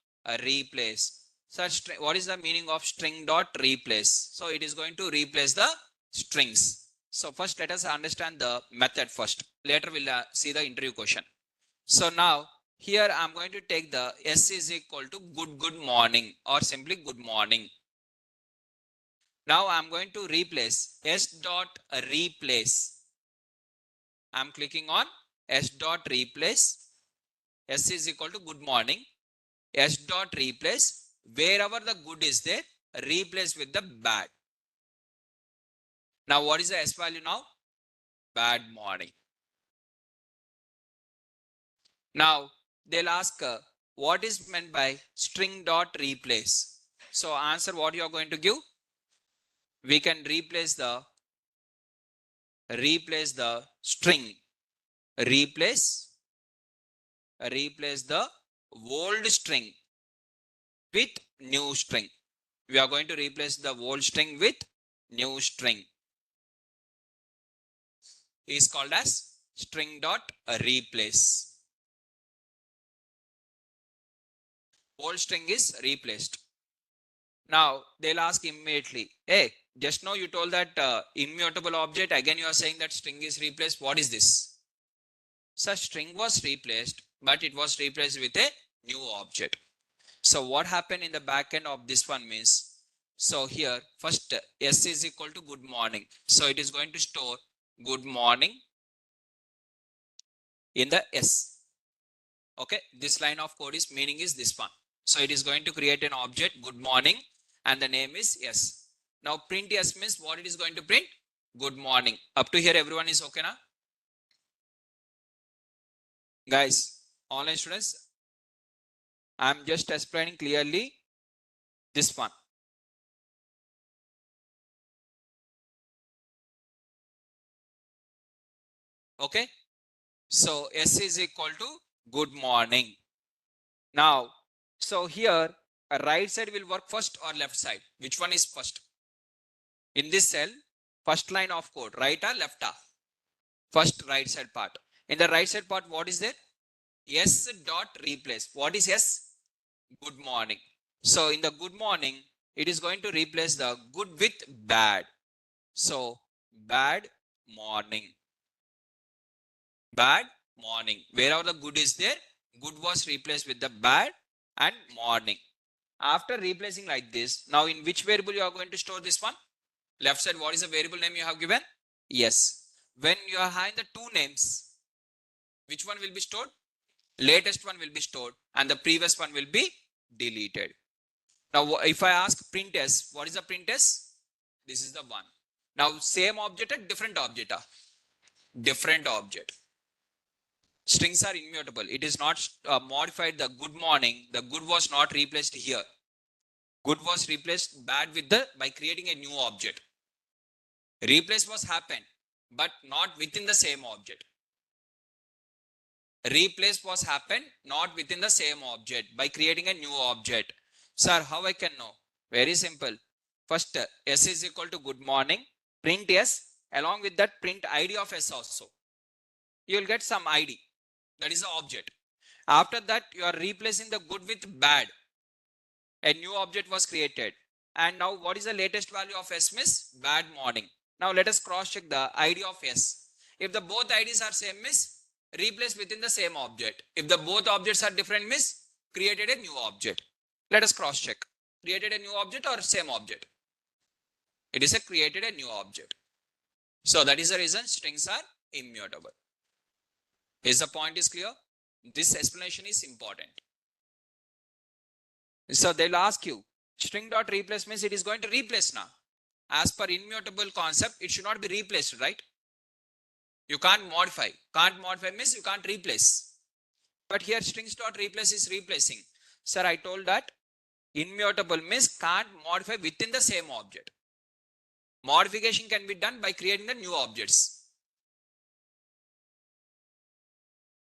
replace. So, what is the meaning of string dot replace? So, it is going to replace the strings. So, first let us understand the method first. Later we'll see the interview question. So, now here I'm going to take the s is equal to good morning or simply good morning. Now I'm going to replace s dot replace. I'm clicking on s dot replace. S is equal to good morning. S dot replace. Wherever the good is there, replace with the bad. Now what is the s value now? Bad morning. Now they'll ask what is meant by string dot replace. So answer what you are going to give. We can replace the string. Replace the old string with new string. We are going to replace the old string with new string. Is called as string dot replace. Old string is replaced. Now they'll ask immediately, hey, just now you told that immutable object, again you are saying that string is replaced. What is this? Such string was replaced, but it was replaced with a new object. So what happened in the back end of this one means, so here first s is equal to good morning. So it is going to store good morning in the s. Okay, this line of code is meaning is this one. So it is going to create an object good morning and the name is s. Now print s means what it is going to print? Good morning. Up to here everyone is okay now? Guys, online students, I am just explaining clearly this one. Okay, so s is equal to good morning. Now, so here a right side will work first or left side. Which one is first? In this cell, first line of code, right or left or? First right side part. In the right side part, what is there? S dot replace. What is S? Good morning. So in the good morning, it is going to replace the good with bad. So bad morning. Bad morning. Wherever the good is there, good was replaced with the bad and morning. After replacing like this, now in which variable you are going to store this one? Left side, what is the variable name you have given? Yes. When you are having the two names, which one will be stored? Latest one will be stored and the previous one will be deleted. Now, if I ask print s, what is the print s? This is the one. Now, same object and different object. Different object. Strings are immutable. It is not modified the good morning. The good was not replaced here. Good was replaced bad with the by creating a new object. Replace was happened, but not within the same object. Replace was happened not within the same object by creating a new object. Sir, how I can know? Very simple. First, s is equal to good morning. Print s. Along with that, print id of s also. You will get some id. That is the object. After that, you are replacing the good with bad. A new object was created. And now, what is the latest value of s miss? Bad morning. Now, let us cross check the id of s. If the both ids are same miss, replace within the same object. If the both objects are different miss, created a new object. Let us cross check. Created a new object or same object? It is a created a new object. So that is the reason strings are immutable. Is the point is clear? This explanation is important. So they'll ask you, string dot replace means it is going to replace now. As per immutable concept, it should not be replaced, right? You can't modify. Can't modify means you can't replace. But here strings dot replace is replacing. Sir, I told that immutable means can't modify within the same object. Modification can be done by creating the new objects.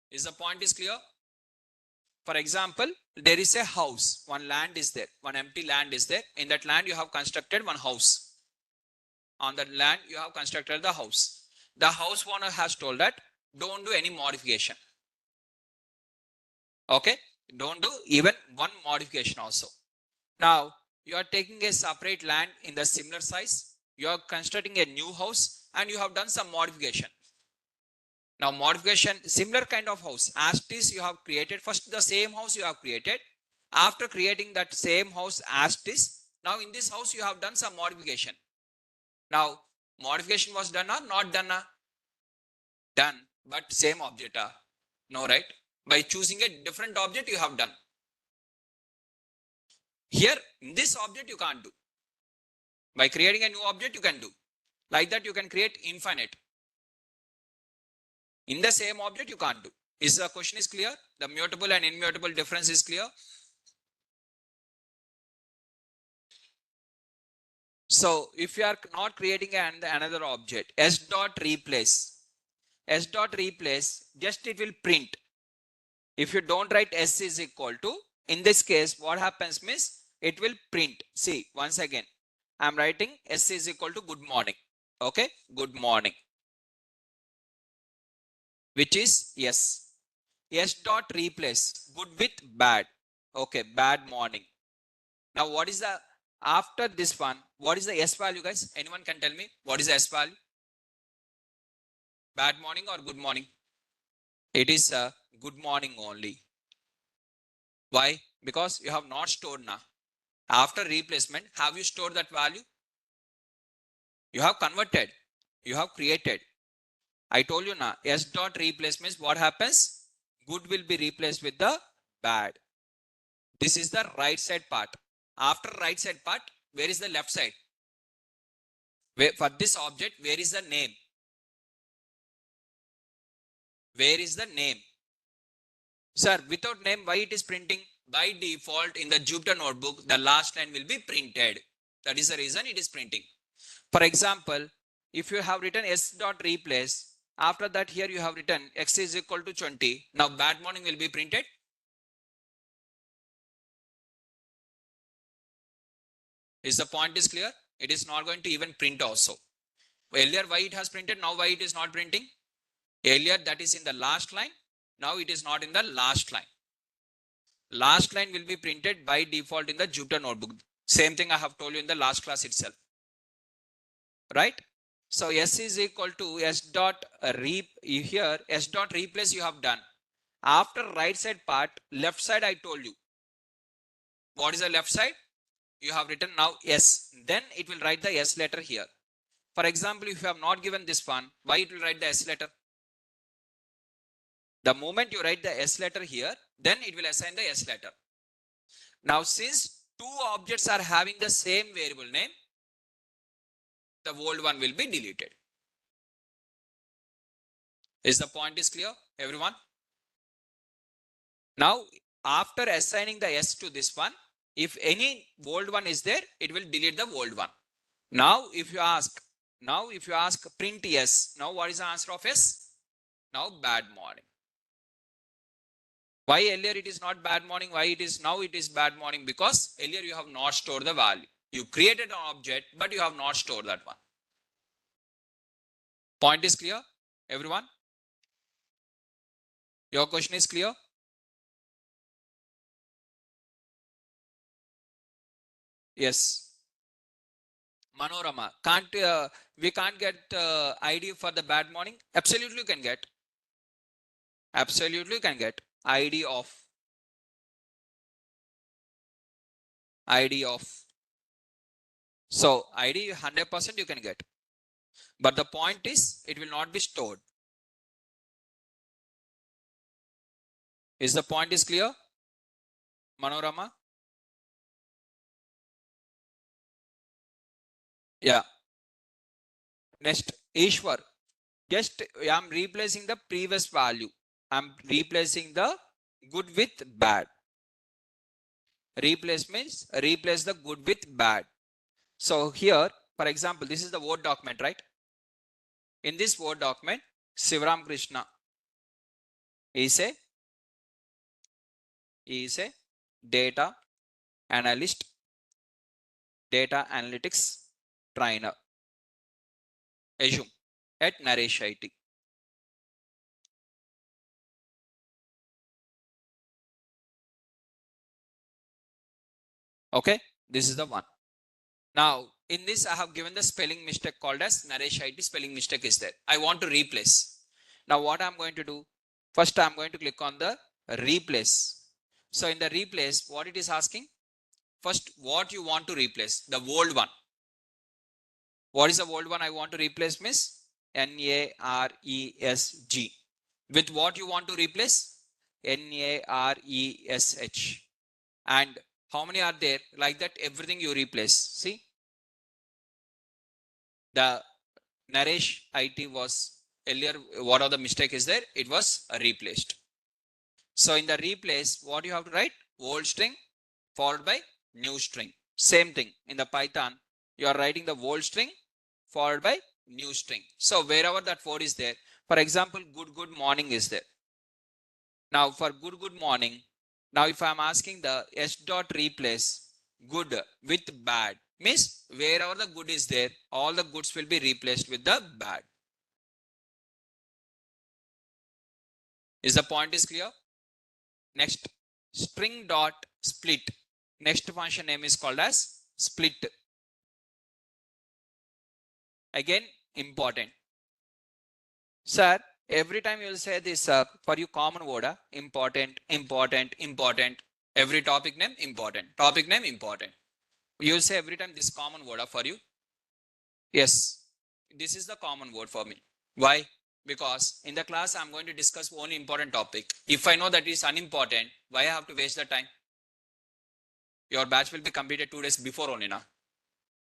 Is the point is clear? For example, there is a house. One land is there. One empty land is there. In that land, you have constructed one house. On that land, you have constructed the house. The house owner has told that don't do any modification. Okay? Don't do even one modification also. Now, you are taking a separate land in the similar size. You are constructing a new house and you have done some modification. Now, modification, similar kind of house. As it is, you have created first the same house you have created. After creating that same house as it is, now in this house you have done some modification. Now, modification was done or not done? Done, but same object. No, right? By choosing a different object you have done. Here, in this object you can't do. By creating a new object you can do. Like that you can create infinite. In the same object you can't do. Is the question is clear? The mutable and immutable difference is clear? So if you are not creating another object, s dot replace, just it will print. If you don't write s is equal to, in this case, what happens means it will print. See, once again, I'm writing s is equal to good morning. Okay, good morning, which is yes. S dot replace good with bad. Okay, bad morning. Now, what is the after this one? What is the s value, guys? Anyone can tell me what is the s value? Bad morning or good morning? It is a good morning only. Why? Because you have not stored now. After replacement, have you stored that value? You have converted. You have created. I told you now. S dot replace means what happens? Good will be replaced with the bad. This is the right side part. After right side part, where is the left side? Where, for this object, where is the name? Where is the name? Sir, without name, why it is printing? By default, in the Jupyter notebook, the last line will be printed. That is the reason it is printing. For example, if you have written s dot replace, after that here you have written x is equal to 20. Now bad morning will be printed. Is the point is clear? It is not going to even print also. Earlier why it has printed, now why it is not printing? Earlier that is in the last line, now it is not in the last line. Last line will be printed by default in the Jupyter notebook. Same thing I have told you in the last class itself. Right? So S is equal to S dot here S dot replace you have done. After right side part, left side I told you. What is the left side? You have written now S. Then it will write the S letter here. For example, if you have not given this one, why it will write the S letter? The moment you write the S letter here, then it will assign the S letter. Now, since two objects are having the same variable name, the old one will be deleted. Is the point is clear, everyone? Now, after assigning the S to this one, if any old one is there, it will delete the old one. Now, if you ask print S, now what is the answer of S? Now, bad morning. Why earlier it is not bad morning? Why it is now it is bad morning? Because earlier you have not stored the value. You created an object, but you have not stored that one. Point is clear, everyone? Your question is clear? Yes. Manorama, we can't get ID for the bad morning? Absolutely you can get. Absolutely you can get ID of. So ID 100% you can get. But the point is it will not be stored. Is the point is clear? Manorama? Yeah. Next, Ishwar. Just I am replacing the previous value. I am replacing the good with bad. Replace means replace the good with bad. So here, for example, this is the Word document, right? In this Word document, Sivaram Krishna is a data analyst, data analytics trainer. Assume at Naresh IT. Okay, this is the one. Now, in this, I have given the spelling mistake called as Naresh IT. Spelling mistake is there. I want to replace. Now, what I'm going to do? First, I'm going to click on the replace. So, in the replace, what it is asking? First, what you want to replace? The old one. What is the old one I want to replace, miss? NARESG. With what you want to replace? NARESH. And how many are there? Like that, everything you replace. See? The Naresh IT was earlier, what are the mistake is there? It was replaced. So in the replace, what you have to write? Old string followed by new string. Same thing in the Python, you are writing the old string followed by new string. So wherever that word is there, for example, good morning is there. Now for good morning, now if I am asking the S dot replace good with bad, means wherever the good is there, all the goods will be replaced with the bad. Is the point is clear? Next, string dot split. Next function name is called as split. Again, important. Sir, every time you will say this for you common word, important. Every topic name important. Topic name important. You will say every time this common word for you. Yes, this is the common word for me. Why? Because in the class, I'm going to discuss only important topic. If I know that is unimportant, why I have to waste the time? Your batch will be completed 2 days before only now.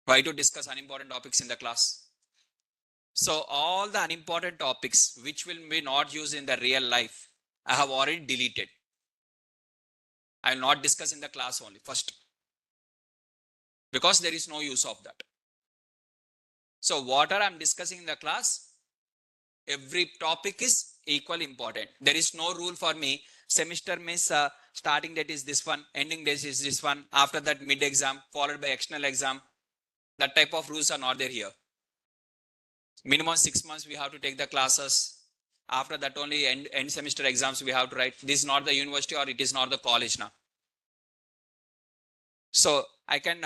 Why to discuss unimportant topics in the class? So all the unimportant topics which will be not used in the real life, I have already deleted. I will not discuss in the class only first. Because there is no use of that. So whatever I am discussing in the class, every topic is equally important. There is no rule for me. Semester means starting date is this one, ending date is this one. After that mid exam, followed by external exam. That type of rules are not there here. Minimum 6 months we have to take the classes. After that only end semester exams we have to write. This is not the university or it is not the college now. So I can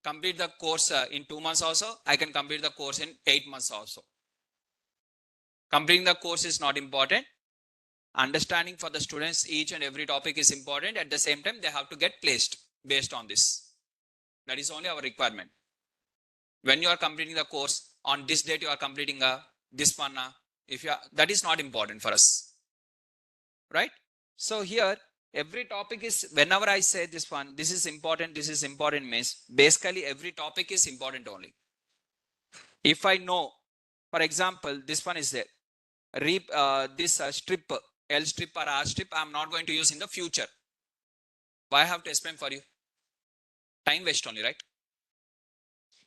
complete the course in 2 months also. I can complete the course in 8 months also. Completing the course is not important. Understanding for the students each and every topic is important. At the same time, they have to get placed based on this. That is only our requirement. When you are completing the course, on this date you are completing this one. If you are, that is not important for us. Right? So here, every topic is, whenever I say this one, this is important means, basically every topic is important only. If I know, for example, this one is there. This strip, L strip or R strip, I'm not going to use in the future. Why I have to explain for you? Time waste only, right?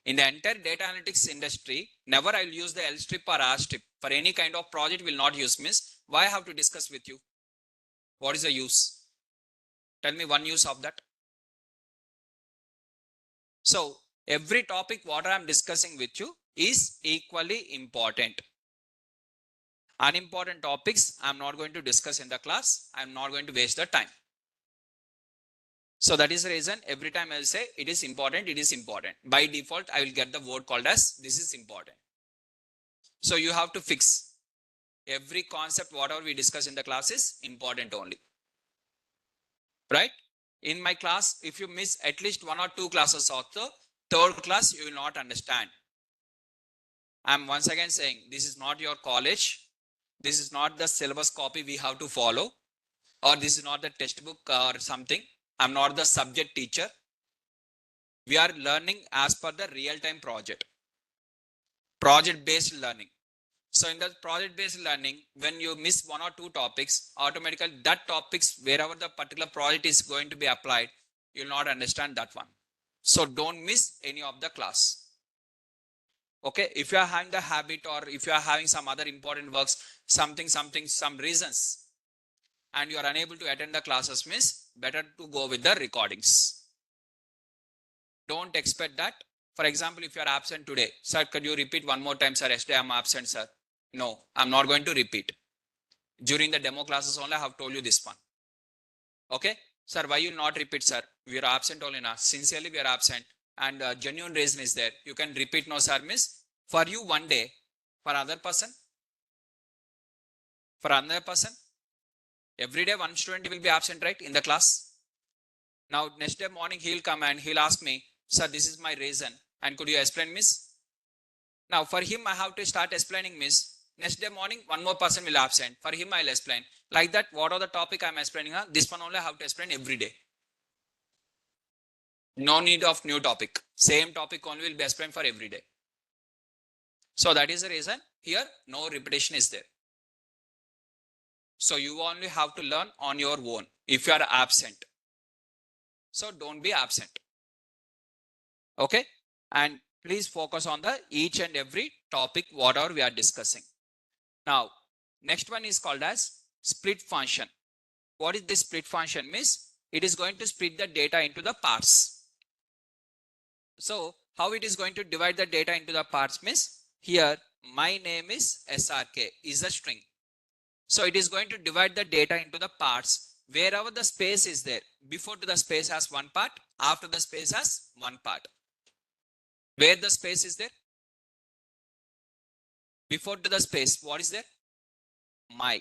In the entire data analytics industry, never I will use the L strip or R strip. For any kind of project will not use miss. Why I have to discuss with you? What is the use? Tell me one use of that. So every topic what I am discussing with you is equally important. Unimportant topics I am not going to discuss in the class. I am not going to waste the time. So that is the reason every time I will say it is important, it is important. By default, I will get the word called as this is important. So you have to fix every concept, whatever we discuss in the class is important only. Right? In my class, if you miss at least 1 or 2 classes also, third class, you will not understand. I am once again saying, this is not your college. This is not the syllabus copy we have to follow. Or this is not the textbook or something. I'm not the subject teacher. We are learning as per the real-time project based learning. So in the project based learning, when you miss 1 or 2 topics, automatically that topics, wherever the particular project is going to be applied, you will not understand that one. So don't miss any of the class. Okay, if you are having the habit or if you are having some other important works, some reasons, and you are unable to attend the classes, miss, better to go with the recordings. Don't expect that. For example, if you are absent today, sir, could you repeat one more time, sir? Yesterday I am absent, sir. No, I'm not going to repeat. During the demo classes only, I have told you this one. Okay, sir, why you not repeat, sir? We are absent only now. Sincerely, we are absent, and genuine reason is there. You can repeat, no, sir, miss. For you one day, for another person, every day one student will be absent, right, in the class. Now next day morning he'll come and he'll ask me, sir, this is my reason, and could you explain, miss? Now for him I have to start explaining, miss. Next day morning one more person will absent. For him I'll explain. Like that, what are the topic I'm explaining? This one only I have to explain every day. No need of new topic. Same topic only will be explained for every day. So that is the reason here no repetition is there. So you only have to learn on your own if you are absent. So don't be absent. Okay, and please focus on the each and every topic whatever we are discussing. Now next one is called as split function. What is this split function? Means it is going to split the data into the parts. So how it is going to divide the data into the parts? Means here my name is SRK is a string. So it is going to divide the data into the parts wherever the space is there. Before to the space has one part, after the space has one part. Where the space is there? Before to the space, what is there? My.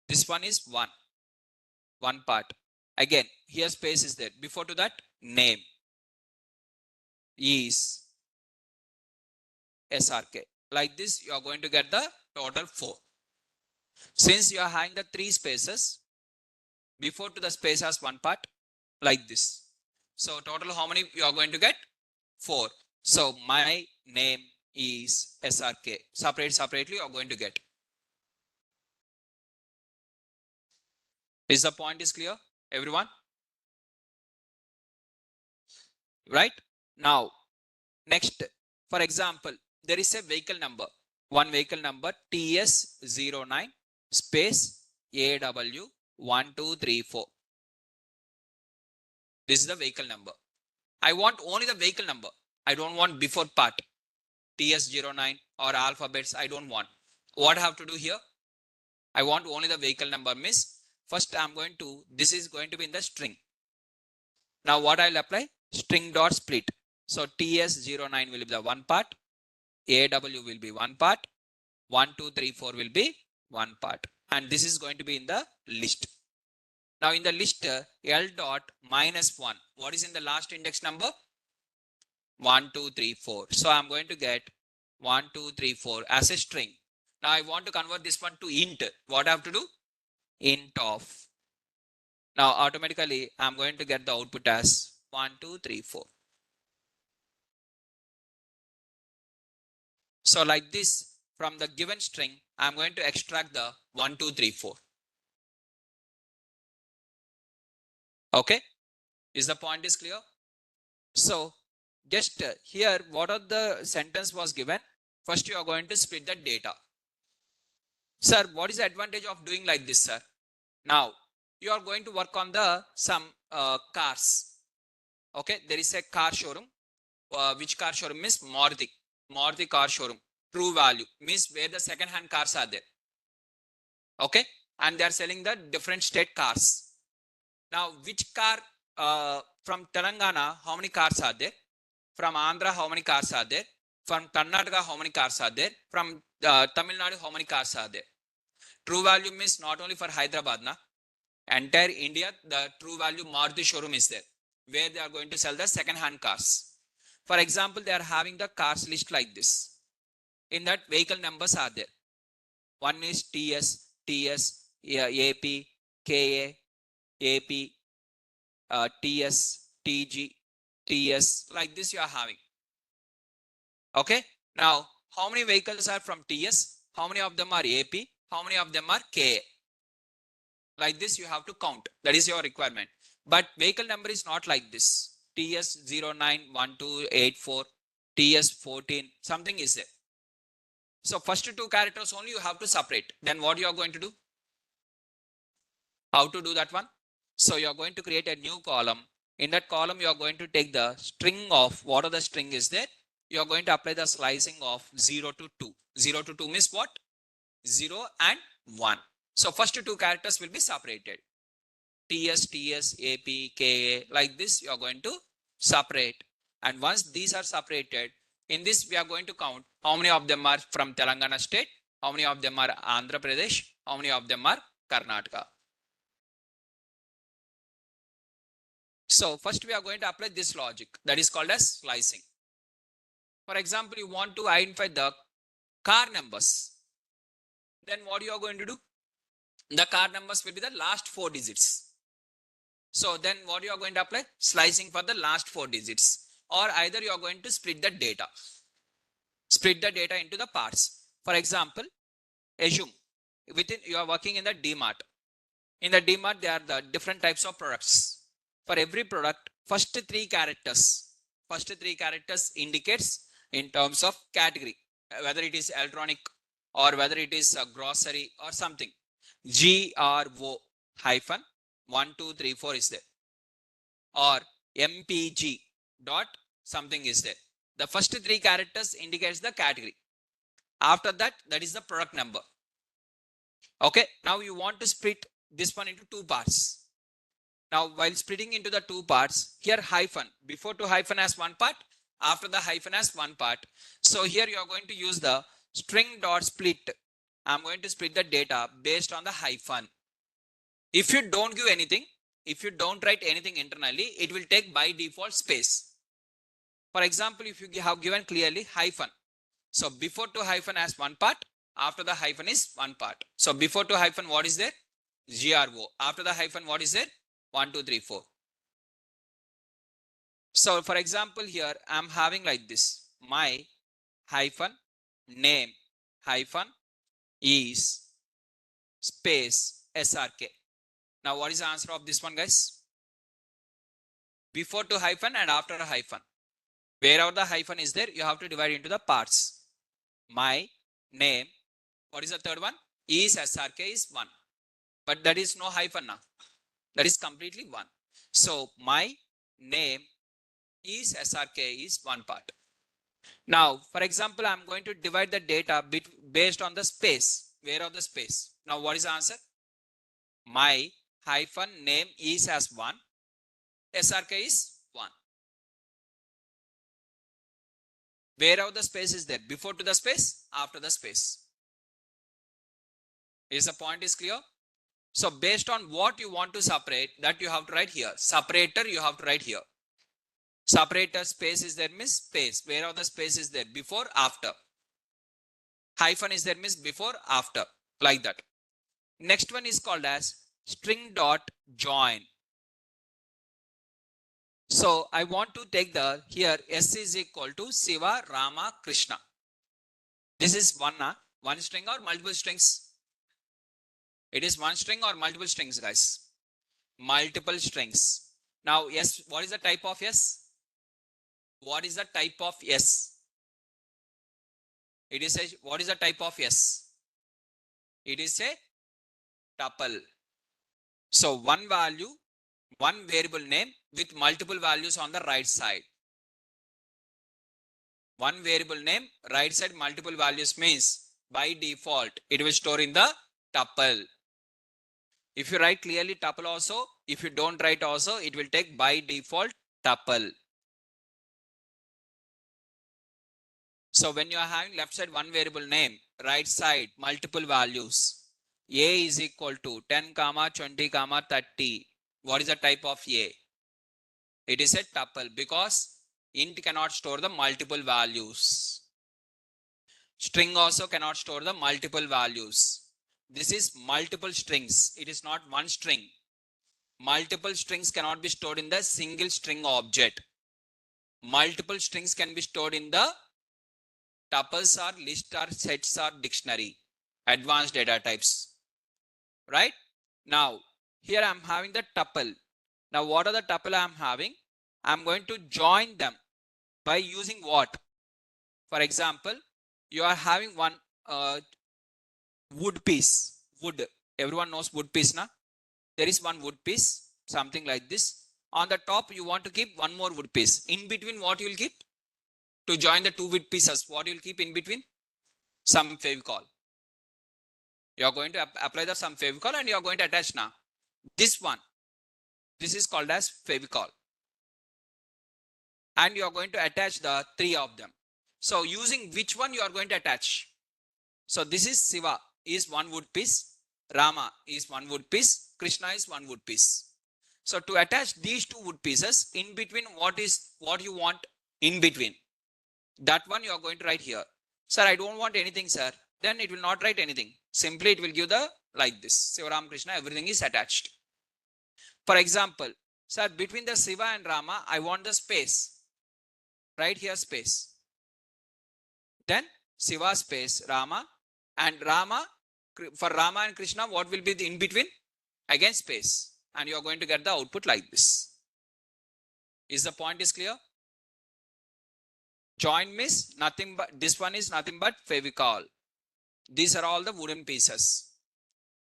This one is one part. Again, here space is there. Before to that, name is SRK. Like this, you are going to get the total 4. Since you are having the 3 spaces, before to the space has one part, like this. So total how many you are going to get? 4. So my name is SRK. Separately you are going to get. Is the point is clear, everyone? Right? Now, next, for example, there is a vehicle number. One vehicle number TS09 space AW1234. This is the vehicle number. I want only the vehicle number. I don't want before part, TS09 or alphabets. I don't want. What I have to do here? I want only the vehicle number. Miss, first I'm going to, this is going to be in the string. Now what I'll apply? String dot split. So TS09 will be the one part, AW will be one part, 1, 2, 3, 4 will be one part. And this is going to be in the list. Now in the list, L dot minus 1. What is in the last index number? 1, 2, 3, 4. So I'm going to get 1, 2, 3, 4 as a string. Now I want to convert this one to int. What I have to do? Int of. Now automatically I'm going to get the output as 1, 2, 3, 4. So like this, from the given string, I'm going to extract the 1, 2, 3, 4. Okay. Is the point is clear? So just here, what are the sentence was given? First, you are going to split the data. Sir, what is the advantage of doing like this, sir? Now, you are going to work on the some cars. Okay, there is a car showroom. Which car showroom is Maruti? Maruti car showroom. True value means where the second-hand cars are there. Okay, and they are selling the different state cars. Now, which car from Telangana? How many cars are there? From Andhra, how many cars are there? From Karnataka, how many cars are there? From Tamil Nadu, how many cars are there? True value means not only for Hyderabad, na? Entire India, the true value Maruti showroom is there, where they are going to sell the second-hand cars. For example, they are having the cars list like this. In that, vehicle numbers are there. One is TS, AP, KA, AP, TS, TG, TS. Like this, you are having. Okay. Now, how many vehicles are from TS? How many of them are AP? How many of them are KA? Like this, you have to count. That is your requirement. But vehicle number is not like this. TS091284, TS14, something is there. So first two characters only you have to separate. Then what you are going to do? How to do that one? So you are going to create a new column. In that column, you are going to take the string of what are the string is there. You are going to apply the slicing of 0 to 2. 0 to 2 means what? 0 and 1. So first two characters will be separated. TS, TS, AP, KA. Like this, you are going to separate. And once these are separated, in this we are going to count how many of them are from Telangana state, how many of them are Andhra Pradesh, how many of them are Karnataka. So first we are going to apply this logic that is called as slicing. For example, you want to identify the car numbers. Then what you are going to do? The car numbers will be the last 4 digits. So then what you are going to apply? Slicing for the last 4 digits. Or either you are going to split the data. Split the data into the parts. For example, assume within you are working in the DMart. In the DMart, there are the different types of products. For every product, first 3 characters indicates in terms of category, whether it is electronic or whether it is a grocery or something. GRO hyphen 1, 2, 3, 4 is there, or MPG dot something is there. The first 3 characters indicates the category. After that, that is the product number. Okay, now you want to split this one into 2 parts. Now, while splitting into the 2 parts, here hyphen, before to hyphen has 1 part, after the hyphen has 1 part. So here you are going to use the string dot split. I'm going to split the data based on the hyphen. If you don't give anything, if you don't write anything internally, it will take by default space. For example, if you have given clearly hyphen. So before to hyphen has 1 part, after the hyphen is 1 part. So before to hyphen, what is there? GRO. After the hyphen, what is there? 1, 2, 3, 4. So for example, here I'm having like this. My hyphen name hyphen is space SRK. Now what is the answer of this one, guys? Before to hyphen and after a hyphen. Wherever the hyphen is there, you have to divide into the parts. My name, what is the third one? Is SRK is 1. But that is no hyphen now. That is completely 1. So my name is SRK is 1 part. Now, for example, I'm going to divide the data based on the space. Where of the space? Now, what is the answer? My hyphen name is as 1. SRK is 1. Where of the space is there? Before to the space, after the space. Is the point is clear? So based on what you want to separate, that you have to write here. Separator you have to write here. Separator space is there means space. Where of the space is there? Before, after. Hyphen is there means before, after. Like that. Next one is called as string dot join. So I want to take the here S is equal to Shiva, Rama, Krishna. This is one string or multiple strings? It is one string or multiple strings, guys? Multiple strings. Now, yes, what is the type of yes? What is the type of yes? It is a, what is the type of yes? It is a tuple. So one value, one variable name with multiple values on the right side. One variable name, right side multiple values means by default, it will store in the tuple. If you write clearly tuple also, if you don't write also, it will take by default tuple. So when you are having left side one variable name, right side multiple values, A is equal to 10, 20, 30. What is the type of A? It is a tuple because int cannot store the multiple values. String also cannot store the multiple values. This is multiple strings. It is not one string. Multiple strings cannot be stored in the single string object. Multiple strings can be stored in the tuples or list or sets or dictionary. Advanced data types. Right? Now, here I am having the tuple. Now, what are the tuple I am having? I am going to join them by using what? For example, you are having one wood piece. Wood. Everyone knows wood piece, na? There is one wood piece, something like this. On the top, you want to keep one more wood piece. In between, what you will keep? To join the two wood pieces, what you will keep in between? Some favicol. You are going to apply the some favicol and you are going to attach now. This one. This is called as favicol. And you are going to attach the three of them. So using which one you are going to attach? So this is Shiva is one wood piece. Rama is one wood piece. Krishna is one wood piece. So to attach these two wood pieces, in between what you want in between? That one you are going to write here. Sir, I don't want anything, sir. Then it will not write anything. Simply it will give the like this. Shiva, Ram, Krishna, everything is attached. For example, sir, between the Shiva and Rama, I want the space. Right here space. Then Shiva space Rama and Rama, for Rama and Krishna, what will be the in between? Again space. And you are going to get the output like this. Is the point is clear? Join means nothing but, this one is nothing but favicol. These are all the wooden pieces.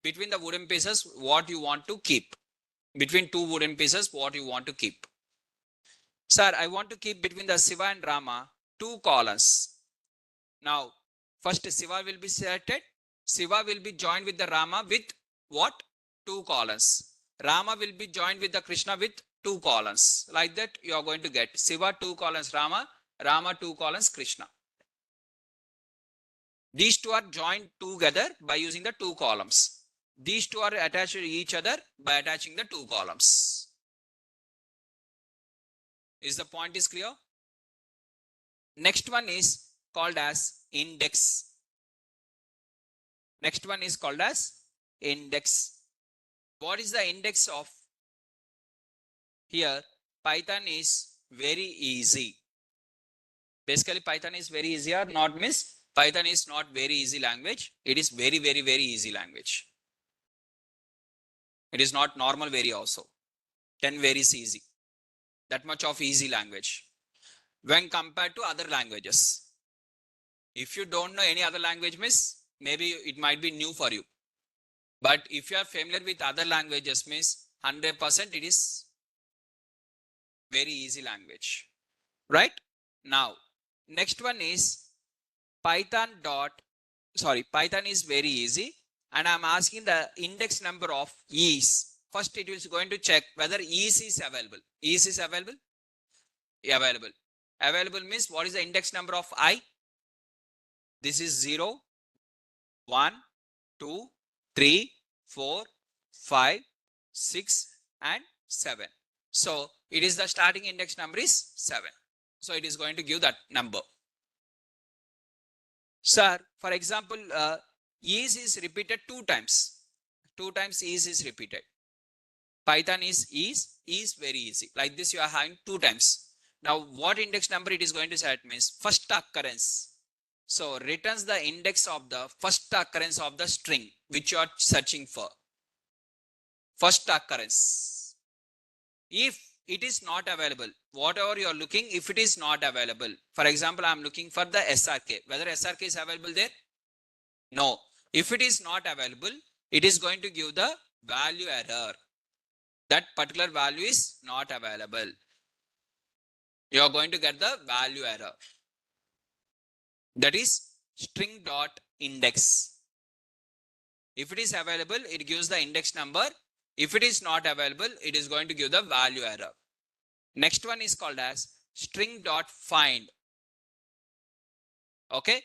Between the wooden pieces, what you want to keep. Between two wooden pieces, what you want to keep. Sir, I want to keep between the Shiva and Rama two columns. Now, first Shiva will be selected. Shiva will be joined with the Rama with what? Two columns. Rama will be joined with the Krishna with two columns. Like that, you are going to get Shiva two columns Rama, Rama two columns Krishna. These two are joined together by using the two columns. These two are attached to each other by attaching the two columns. Is the point is clear? Next one is called as index. Next one is called as index. What is the index of? Here, Python is very easy. Basically, Python is very easy or not means Python is not very easy language. It is very, very, very easy language. It is not normal very also. 10 very easy. That much of easy language. When compared to other languages. If you don't know any other language means maybe it might be new for you. But if you are familiar with other languages means 100% it is very easy language. Right? Now, Next one is Python is very easy, and I'm asking the index number of e's. First, it is going to check whether e's is available. E's is available? Available. Available means what is the index number of I? This is 0, 1, 2, 3, 4, 5, 6, and 7. So it is the starting index number is 7. So it is going to give that number. Sir, for example, is repeated 2 times. 2 times is repeated. Python is very easy. Like this, you are having 2 times. Now, what index number it is going to set means first occurrence. So returns the index of the first occurrence of the string which you are searching for. First occurrence. If it is not available, whatever you are looking, if it is not available, for example, I am looking for the SRK. Whether SRK is available there? No. If it is not available, it is going to give the value error. That particular value is not available. You are going to get the value error. That is string dot index. If it is available, it gives the index number. If it is not available, it is going to give the value error. Next one is called as string dot find. Okay.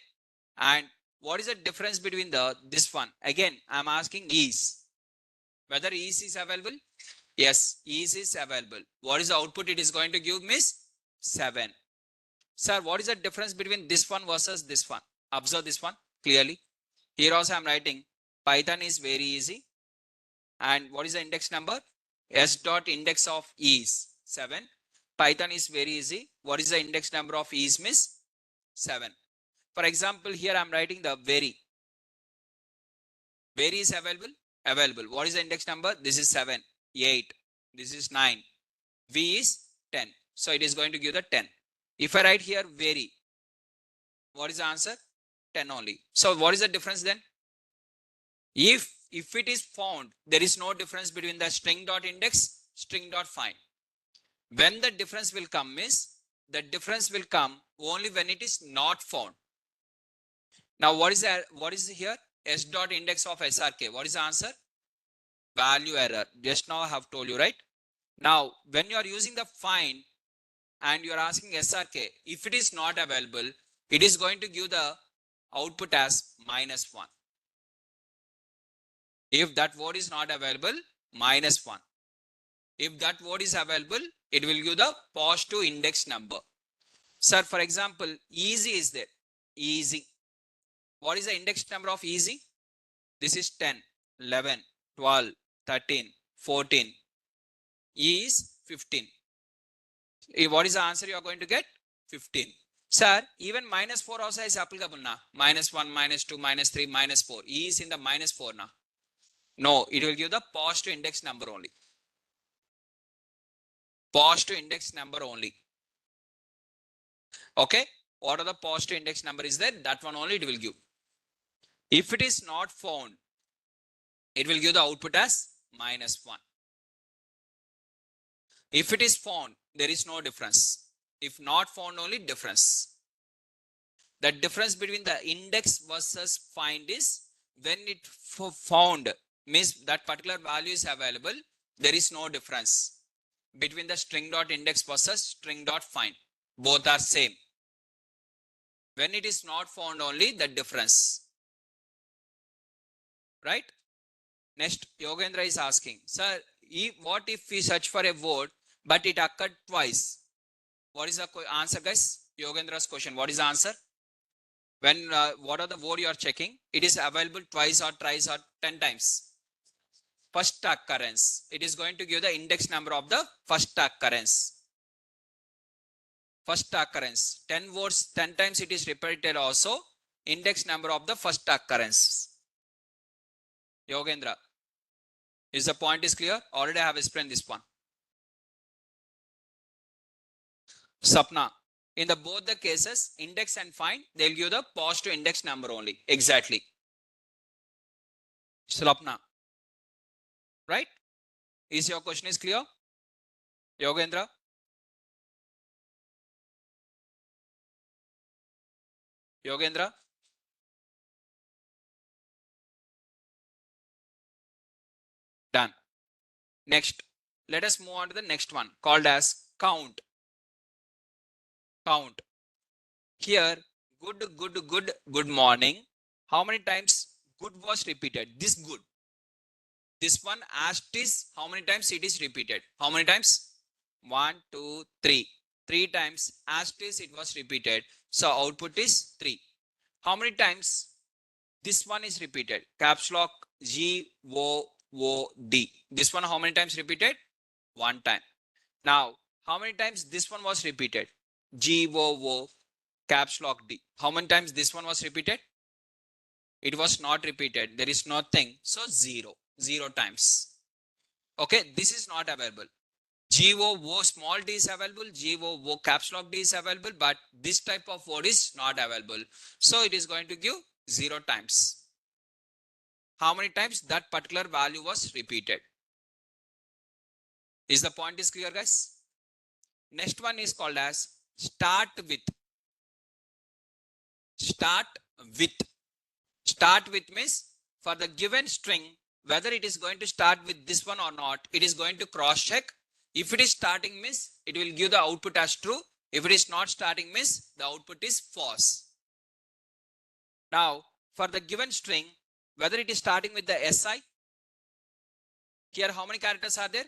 And what is the difference between this one? Again, I am asking is. Whether is available? Yes, is available. What is the output it is going to give me? 7. Sir, what is the difference between this one versus this one? Observe this one clearly. Here also I am writing Python is very easy. And what is the index number? S dot index of is 7. Python is very easy. What is the index number of is miss? 7. For example, here I am writing the very. Very is available? Available. What is the index number? This is 7, 8. This is 9. V is 10. So it is going to give the 10. If I write here very, what is the answer? 10 only. So what is the difference then? If it is found, there is no difference between the string dot index, string dot find. When the difference will come is, the difference will come only when it is not found. Now what is here? S dot index of SRK. What is the answer? Value error. Just now I have told you, right? Now when you are using the find and you are asking SRK, if it is not available, it is going to give the output as -1. If that word is not available, -1. If that word is available, it will give the positive index number. Sir, for example, easy is there. Easy. What is the index number of easy? This is 10, 11, 12, 13, 14. E is 15. What is the answer you are going to get? 15. Sir, even -4 also is applicable now. -1, -2, -3, -4. E is in the -4 now. No, it will give the positive index number only. Positive index number only. Okay. What are the positive index number is there? That one only it will give. If it is not found, it will give the output as -1. If it is found, there is no difference. If not found, only difference. The difference between the index versus find is when it found means that particular value is available, there is no difference between the string dot index versus string dot find. Both are same. When it is not found, only the difference. Right? Next, Yogendra is asking, sir, what if we search for a word but it occurred twice? What is the answer, guys? Yogendra's question. What is the answer? When what are the word you are checking? It is available twice or thrice or 10 times. First occurrence. It is going to give the index number of the first occurrence. First occurrence. 10 words, 10 times it is repeated also. Index number of the first occurrence. Yogendra. Is the point is clear? Already I have explained this one. Sapna. In the both the cases, index and find, they'll give the positive index number only. Exactly. Slapna. Right? Is your question is clear? Yogendra? Yogendra? Done. Next, let us move on to the next one called as count. Count. Here, good morning. How many times good was repeated? This good. This one asked is how many times it is repeated? How many times? 1, 2, 3. 3 times asked is it was repeated. So output is 3. How many times this one is repeated? Caps lock GOOD. This one how many times repeated? 1 time. Now, how many times this one was repeated? GOO caps lock D. How many times this one was repeated? It was not repeated. There is nothing. So 0. 0 times. Okay, this is not available. GOO small d is available. GOO caps lock D is available. But this type of word is not available. So it is going to give 0 times. How many times that particular value was repeated? Is the point is clear, guys? Next one is called as start with. Start with. Start with means for the given string, whether it is going to start with this one or not, it is going to cross check. If it is starting means it will give the output as true. If it is not starting means the output is false. Now for the given string, whether it is starting with the SI, here how many characters are there?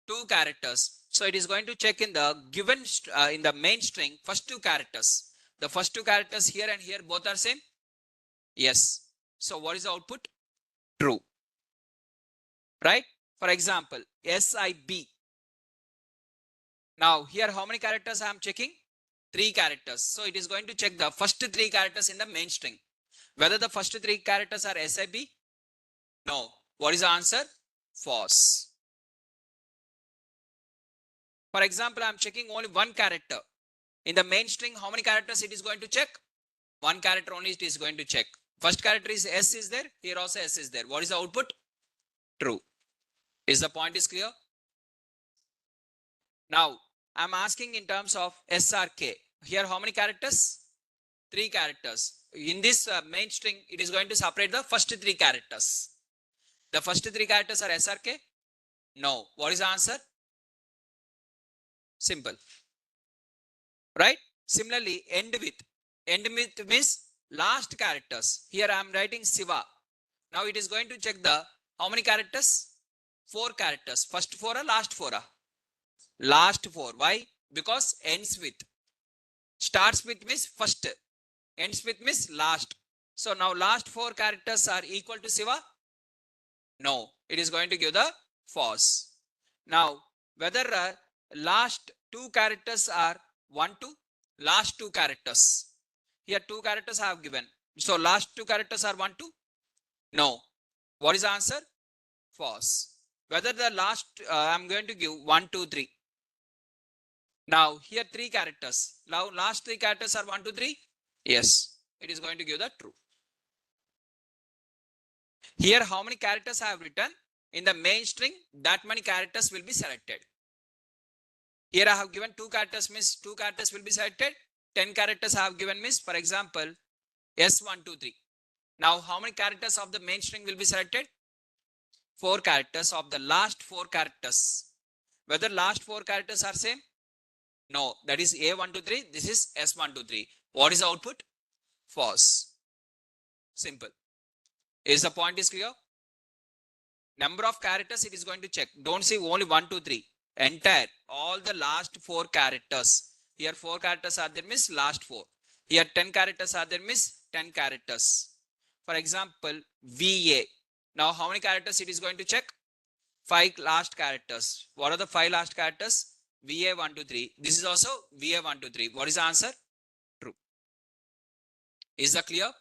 2 characters. So it is going to check in the given in the main string first 2 characters. The first 2 characters here and here both are same. Yes. So what is the output? True. Right? For example, SIB. Now here how many characters I am checking? 3 characters. So it is going to check the first 3 characters in the main string. Whether the first 3 characters are SIB? No. What is the answer? False. For example, I am checking only 1 character. In the main string, how many characters it is going to check? 1 character only it is going to check. First character is S is there. Here also S is there. What is the output? True. Is the point is clear? Now, I am asking in terms of SRK. Here how many characters? 3 characters. In this main string, it is going to separate the first 3 characters. The first 3 characters are SRK? No. What is the answer? Simple. Right? Similarly, end with. End with means last characters. Here I am writing Siva. Now it is going to check the how many characters? 4 characters. First 4 or last 4? Last 4. Why? Because ends with. Starts with means first. Ends with means last. So now last 4 characters are equal to Siva? No. It is going to give the false. Now whether last 2 characters are 1, 2? Last 2 characters. Here 2 characters I have given. So last 2 characters are 1, 2? No. What is the answer? False. Whether the last I am going to give 1, 2, 3. Now here 3 characters. Now last 3 characters are 1, 2, 3. Yes. It is going to give the true. Here how many characters I have written? In the main string, that many characters will be selected. Here I have given 2 characters means 2 characters will be selected. 10 characters I have given means, for example, S1, 2, 3. Now how many characters of the main string will be selected? 4 characters of the last 4 characters. Whether last 4 characters are same? No, that is A1, 2, 3. This is S1, 2, 3. What is the output? False. Simple. Is the point is clear? Number of characters it is going to check. Don't say only 1, 2, 3. Entire, all the last 4 characters. Here 4 characters are there means last 4. Here 10 characters are there means 10 characters. For example, VA. Now how many characters it is going to check? 5 last characters. What are the 5 last characters? VA 1, 2, 3. This is also VA 1, 2, 3. What is the answer? True. Is that clear?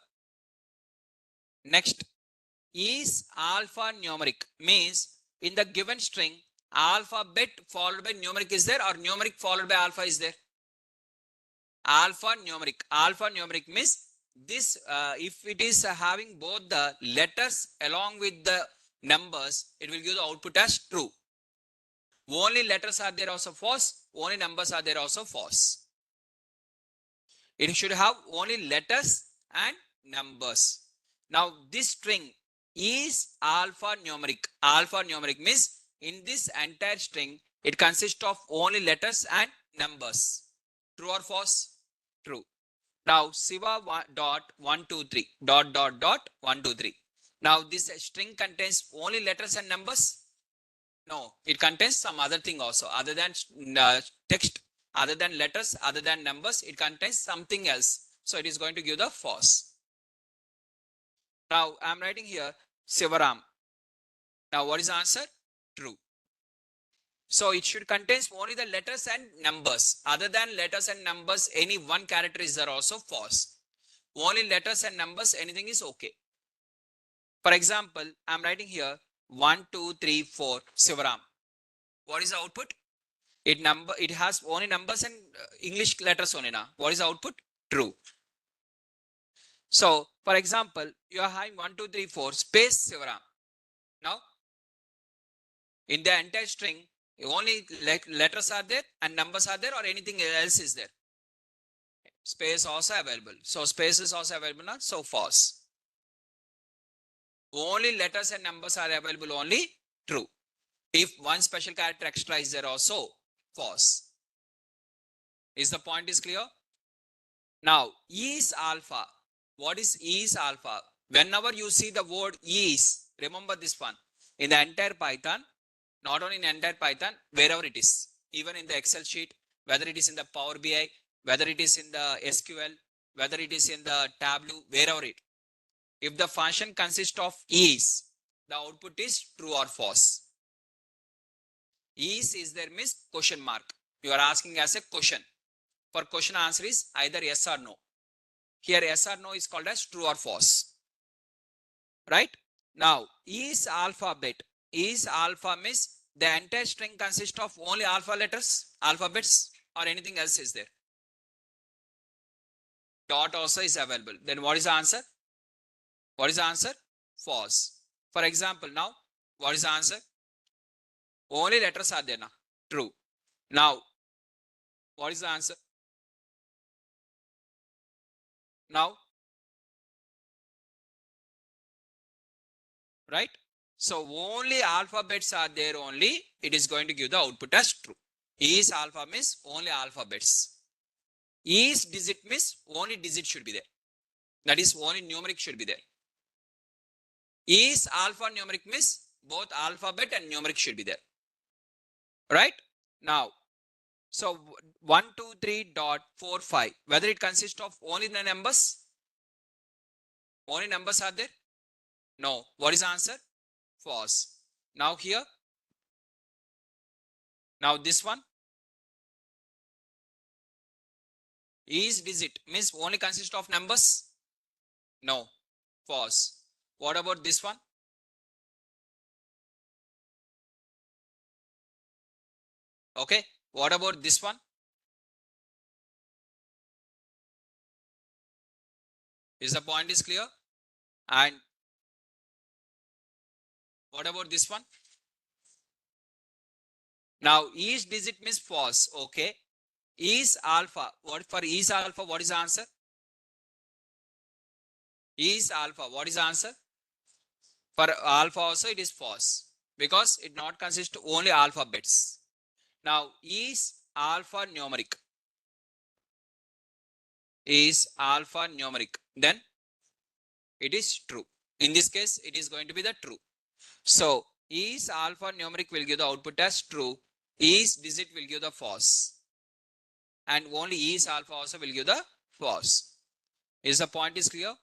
Next, is alphanumeric means in the given string, alphabet followed by numeric is there or numeric followed by alpha is there? Alphanumeric. Alphanumeric means this if it is having both the letters along with the numbers, it will give the output as true. Only letters are there also false. Only numbers are there also false. It should have only letters and numbers. Now this string is alphanumeric. Alphanumeric means in this entire string, it consists of only letters and numbers. True or false? True. Now Siva dot 123 dot 123. Now this string contains only letters and numbers. No, it contains some other thing also other than text, other than letters, other than numbers. It contains something else. So it is going to give the false. Now I am writing here Sivaram. Now what is the answer? True. So it should contains only the letters and numbers. Other than letters and numbers, any one character is there also false. Only letters and numbers, anything is okay. For example, I am writing here 1, 2, 3, 4 Sivaram. What is the output? It has only numbers and English letters only now. What is the output? True. So for example, you are having 1, 2, 3, 4 space Sivaram. Now in the entire string, only letters are there and numbers are there, or anything else is there? Space also available. So space is also available now. So false. Only letters and numbers are available only. True. If one special character extra is there also, false. Is the point is clear? Now, is alpha. What is alpha? Whenever you see the word is, remember this one. In the entire Python, not only in entire Python, wherever it is, even in the Excel sheet, whether it is in the Power BI, whether it is in the SQL, whether it is in the Tableau, wherever it. If the function consists of is, the output is true or false. Is there means question mark. You are asking as a question. For question answer is either yes or no. Here yes or no is called as true or false. Right? Now, is alphabet. Is alpha means the entire string consists of only alpha letters, alphabets, or anything else is there. Dot also is available. Then what is the answer? What is the answer? False. For example, now, what is the answer? Only letters are there now. True. Now, what is the answer? Now, right? So only alphabets are there only. It is going to give the output as true. Is alpha means only alphabets. Is digit means only digit should be there. That is only numeric should be there. Is alphanumeric means both alphabet and numeric should be there. Right? Now, so 123.45, whether it consists of only the numbers? Only numbers are there? No. What is the answer? False. Now here. Now this one. Is digit means only consists of numbers? No. False. What about this one? Okay. What about this one? Is the point is clear? And what about this one? Now each digit means false. Okay. Is alpha. What for is alpha? What is the answer? Is alpha. What is the answer? For alpha also it is false because it not consists only alphabets. Now is alpha numeric. Is alpha numeric. Then it is true. In this case, it is going to be the true. So is alpha numeric will give the output as true. Is digit will give the false. And only is alpha also will give the false. Is the point is clear?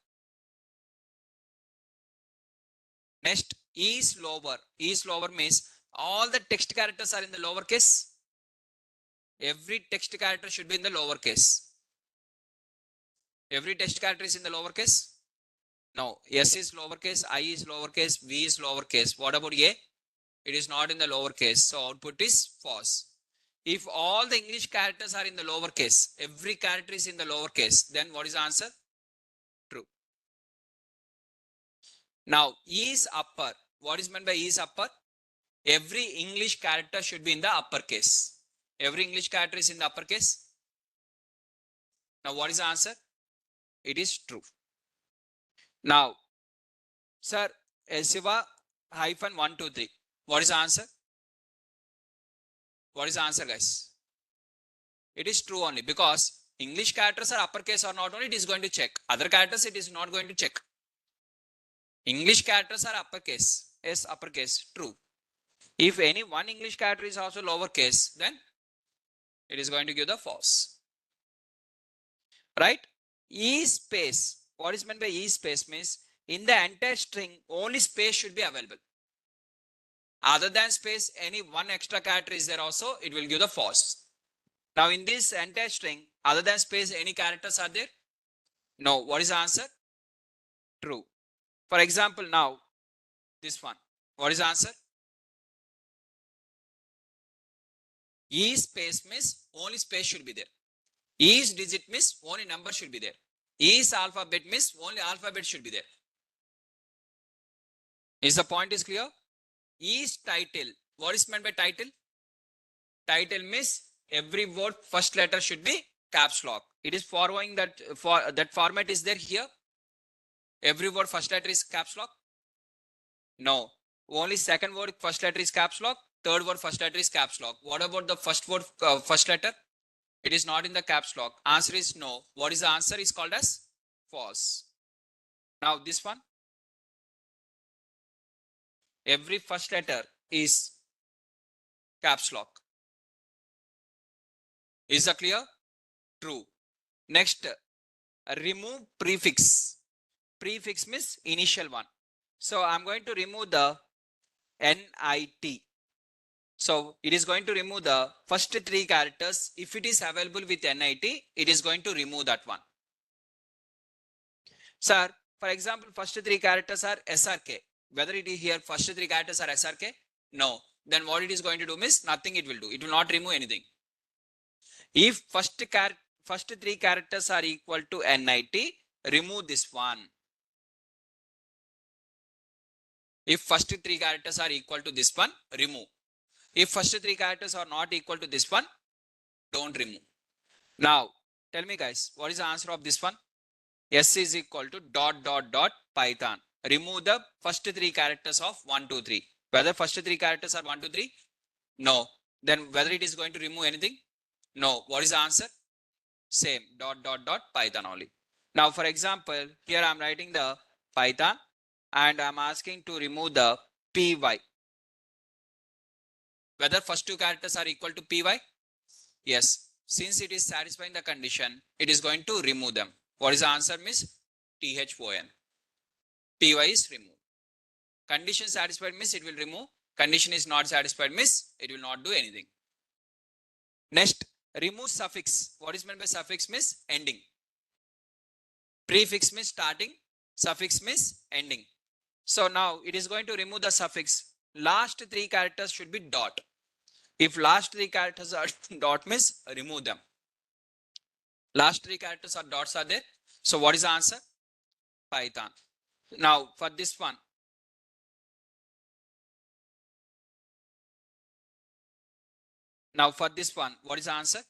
Next, is lower. Is lower means all the text characters are in the lower case. Every text character should be in the lower case. Every text character is in the lower case. No, S is lowercase, I is lowercase, V is lowercase. What about A? It is not in the lowercase. So output is false. If all the English characters are in the lowercase, every character is in the lowercase, then what is the answer? True. Now, is upper. What is meant by is upper? Every English character should be in the uppercase. Every English character is in the uppercase. Now what is the answer? It is true. Now, sir, Shiva hyphen 123. What is the answer? What is the answer, guys? It is true only because English characters are uppercase or not only it is going to check. Other characters it is not going to check. English characters are uppercase. Yes, uppercase. True. If any one English character is also lowercase, then it is going to give the false. Right? E space. What is meant by E space means in the entire string only space should be available. Other than space, any one extra character is there also, it will give the false. Now in this entire string, other than space, any characters are there? No. What is the answer? True. For example, now this one. What is the answer? E space means only space should be there. E is digit means only number should be there. E is alphabet means only alphabet should be there. Is the point is clear? E is title. What is meant by title? Title means every word first letter should be caps lock. It is following that that format is there here. Every word first letter is caps lock. No. Only second word first letter is caps lock. Third word first letter is caps lock. What about the first word first letter? It is not in the caps lock. Answer is no. What is the answer? Is called as false. Now this one. Every first letter is caps lock. Is that clear? True. Next, remove prefix. Prefix means initial one. So I'm going to remove the NIT. So it is going to remove the first three characters. If it is available with NIT, it is going to remove that one. Sir, for example, first three characters are SRK. Whether it is here first three characters are SRK? No. Then what it is going to do means nothing it will do. It will not remove anything. If first three characters are equal to NIT, remove this one. If first three characters are equal to this one, remove. If first three characters are not equal to this one, don't remove. Now, tell me guys, what is the answer of this one? S is equal to dot dot dot Python. Remove the first three characters of 1, 2, 3. Whether first three characters are 1, 2, 3? No. Then whether it is going to remove anything? No. What is the answer? Same. Dot dot dot Python only. Now, for example, here I am writing the Python and I am asking to remove the PY. Whether first two characters are equal to PY? Yes. Since it is satisfying the condition, it is going to remove them. What is the answer, miss? THON. PY is removed. Condition satisfied means it will remove. Condition is not satisfied means it will not do anything. Next, remove suffix. What is meant by suffix means ending. Prefix means starting. Suffix means ending. So now it is going to remove the suffix. Last three characters should be dot. If last three characters are dot means remove them. Last three characters are dots are there. So what is the answer? Python. Now for this one. Now for this one, what is the answer?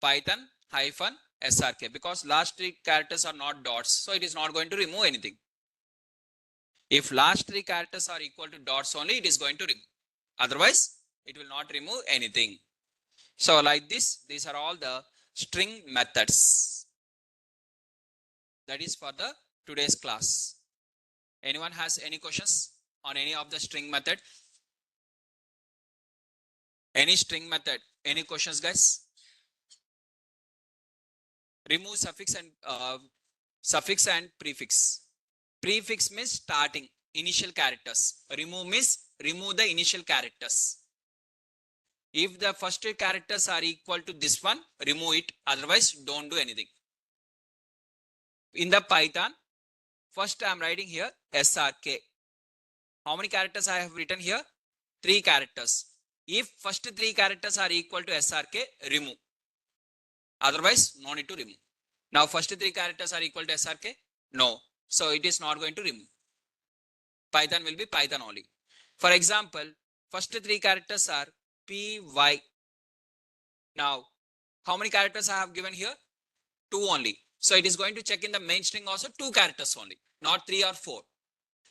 Python hyphen SRK, because last three characters are not dots. So it is not going to remove anything. If last three characters are equal to dots only, it is going to remove. Otherwise, it will not remove anything. So like this, these are all the string methods. That is for the today's class. Anyone has any questions on any of the string method? Any string method? Any questions, guys? Remove suffix and prefix. Prefix means starting, initial characters. Remove means remove the initial characters. If the first two characters are equal to this one, remove it. Otherwise, don't do anything. In the Python, first I am writing here SRK. How many characters I have written here? 3 characters. If first 3 characters are equal to SRK, remove. Otherwise, no need to remove. Now, first 3 characters are equal to SRK? No. So, it is not going to remove. Python will be Python only. For example, first 3 characters are PY. Now, How many characters I have given here? 2 only. So it is going to check in the main string also 2 characters only, not 3 or 4.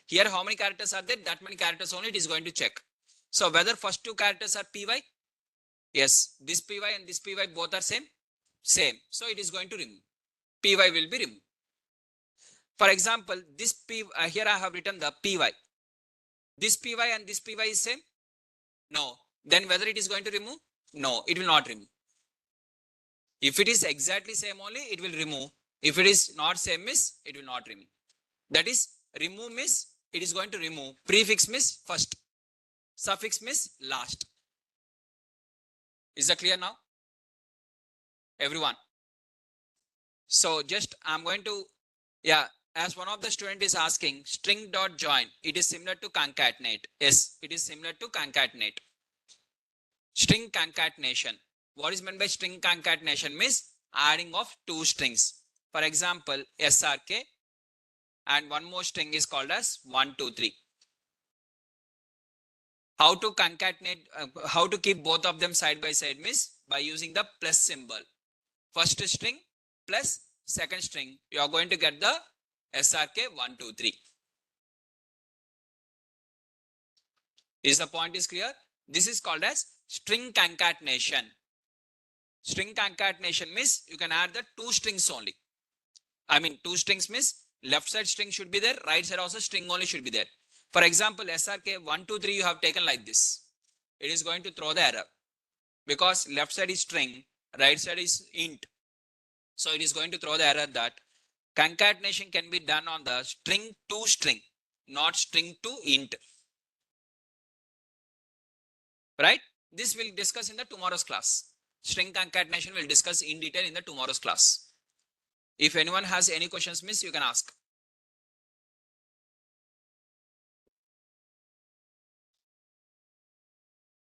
Here, how many characters are there? That many characters only it is going to check. So whether first 2 characters are py? Yes. This py and this py both are same? Same. So it is going to remove. Py will be removed. For example, this p here I have written the py. This py and this py is same? No. Then whether it is going to remove? No, it will not remove. If it is exactly same only, it will remove. If it is not same means, it will not remove. That is, remove means it is going to remove. Prefix means first. Suffix means last. Is that clear now? Everyone. So just I'm going to, as one of the student is asking, string dot join, it is similar to concatenate. Yes, it is similar to concatenate. String concatenation. What is meant by string concatenation? Means adding of 2 strings. For example, SRK and one more string is called as 123. How to concatenate, how to keep both of them side by side means by using the plus symbol. First string plus second string, you are going to get the SRK 123. Is the point is clear? This is called as string concatenation. String concatenation means you can add the 2 strings only. I mean 2 strings means left side string should be there, right side also string only should be there. For example, SRK 123 you have taken like this. It is going to throw the error because left side is string, right side is int. So it is going to throw the error that concatenation can be done on the string to string, not string to int. Right? This we'll discuss in the tomorrow's class. String concatenation we'll discuss in detail in the tomorrow's class. If anyone has any questions, miss, you can ask.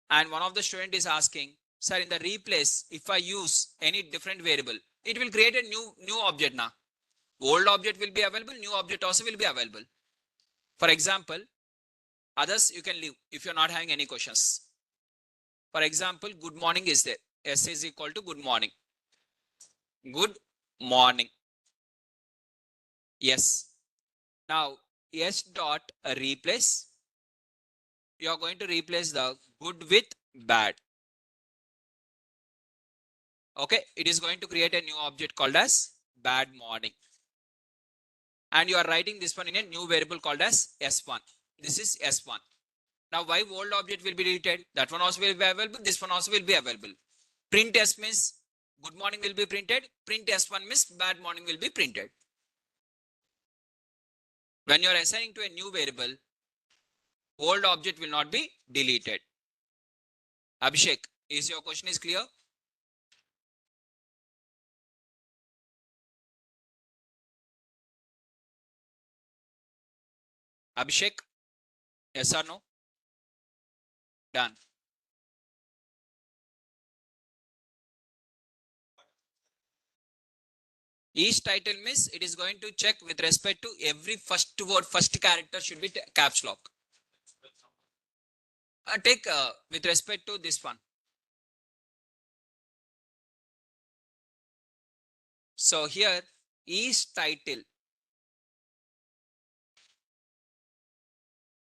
And one of the student is asking, sir, in the replace, if I use any different variable, it will create a new object now. Old object will be available, new object also will be available. For example, others you can leave if you're not having any questions. For example, good morning is there. S is equal to good morning. Good morning. Yes. Now, S dot replace. You are going to replace the good with bad. Okay. It is going to create a new object called as bad morning. And you are writing this one in a new variable called as S1. This is S1. Now, why old object will be deleted? That one also will be available. This one also will be available. Print S means good morning will be printed. Print S1 means bad morning will be printed. When you are assigning to a new variable, old object will not be deleted. Abhishek, is your question is clear? Abhishek, yes or no? Done. Each title means it is going to check with respect to every first word, first character should be caps lock. Take with respect to this one. So here each title.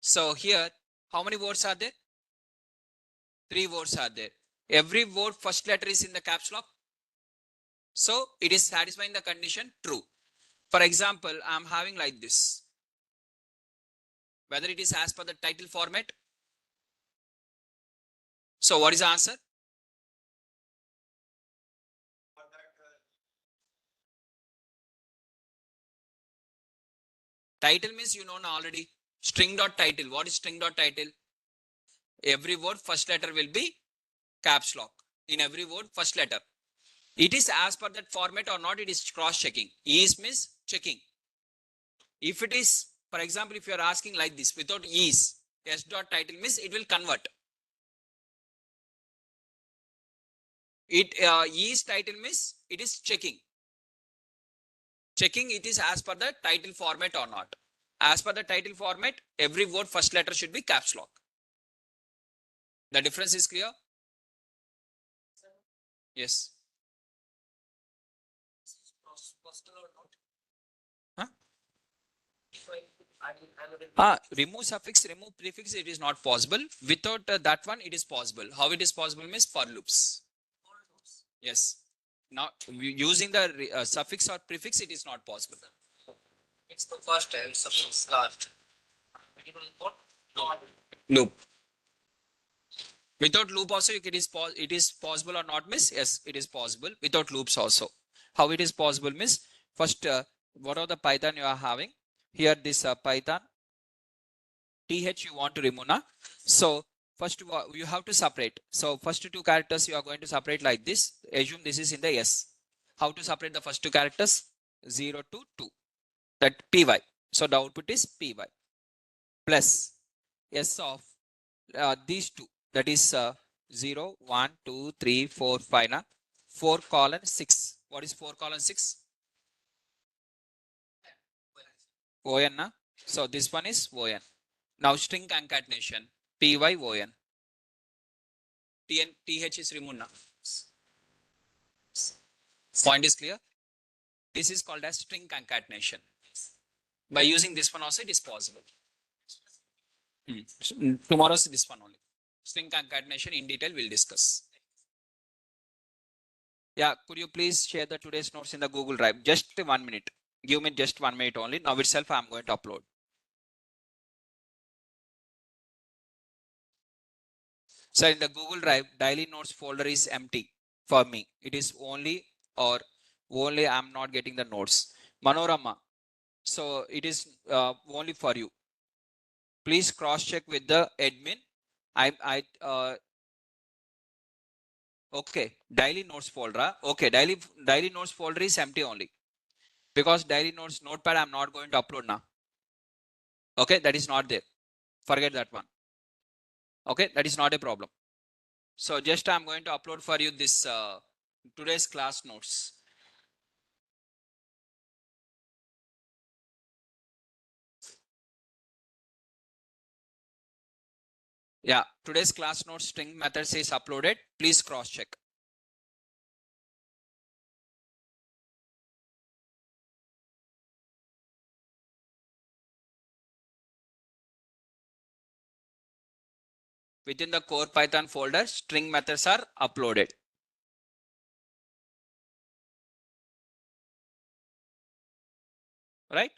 So here how many words are there? 3 words are there. Every word first letter is in the caps lock. So it is satisfying the condition true. For example, I am having like this. Whether it is as per the title format. So what is the answer? Title means you know now already. String dot title. What is string dot title? Every word first letter will be caps lock. In every word first letter. It is as per that format or not, it is cross checking. Is means checking. If it is, for example, if you are asking like this without is, s dot title means it will convert. It is title means it is checking. Checking it is as per the title format or not. As per the title format, every word first letter should be caps lock. The difference is clear? Yes. Remove suffix, remove prefix, it is not possible. Without that one, it is possible. How it is possible means for loops. Yes. Now, using the suffix or prefix, it is not possible. It's the first and suffix last. Loop. Without loop also, it is possible or not miss? Yes, it is possible. Without loops also. How it is possible miss? First, what are the Python you are having? Here, this Python. TH you want to remove now. So first you have to separate. So first two characters you are going to separate like this. Assume this is in the S. How to separate the first two characters? 0 to 2. That PY. So the output is PY plus S of these two. That is 0, 1, 2, 3, 4, 5. Na? 4 colon 6. What is 4 colon 6? ON. Na? So this one is ON. Now string concatenation. PYON. TH is removed now. Point is clear. This is called as string concatenation. By using this one also it is possible. Tomorrow's this one only. String concatenation in detail we'll discuss. Yeah, could you please share the today's notes in the Google Drive? Just 1 minute. Give me just 1 minute only. Now itself I'm going to upload. So in the Google Drive, daily notes folder is empty for me. It is only I'm not getting the notes. Manorama. So it is only for you. Please cross check with the admin. Okay, daily notes folder. Okay, daily notes folder is empty only because daily notes notepad I'm not going to upload now. Okay, that is not there. Forget that one. Okay, that is not a problem. So just I'm going to upload for you this today's class notes. Yeah, today's class notes string methods is uploaded. Please cross check. Within the core Python folder, string methods are uploaded. Right?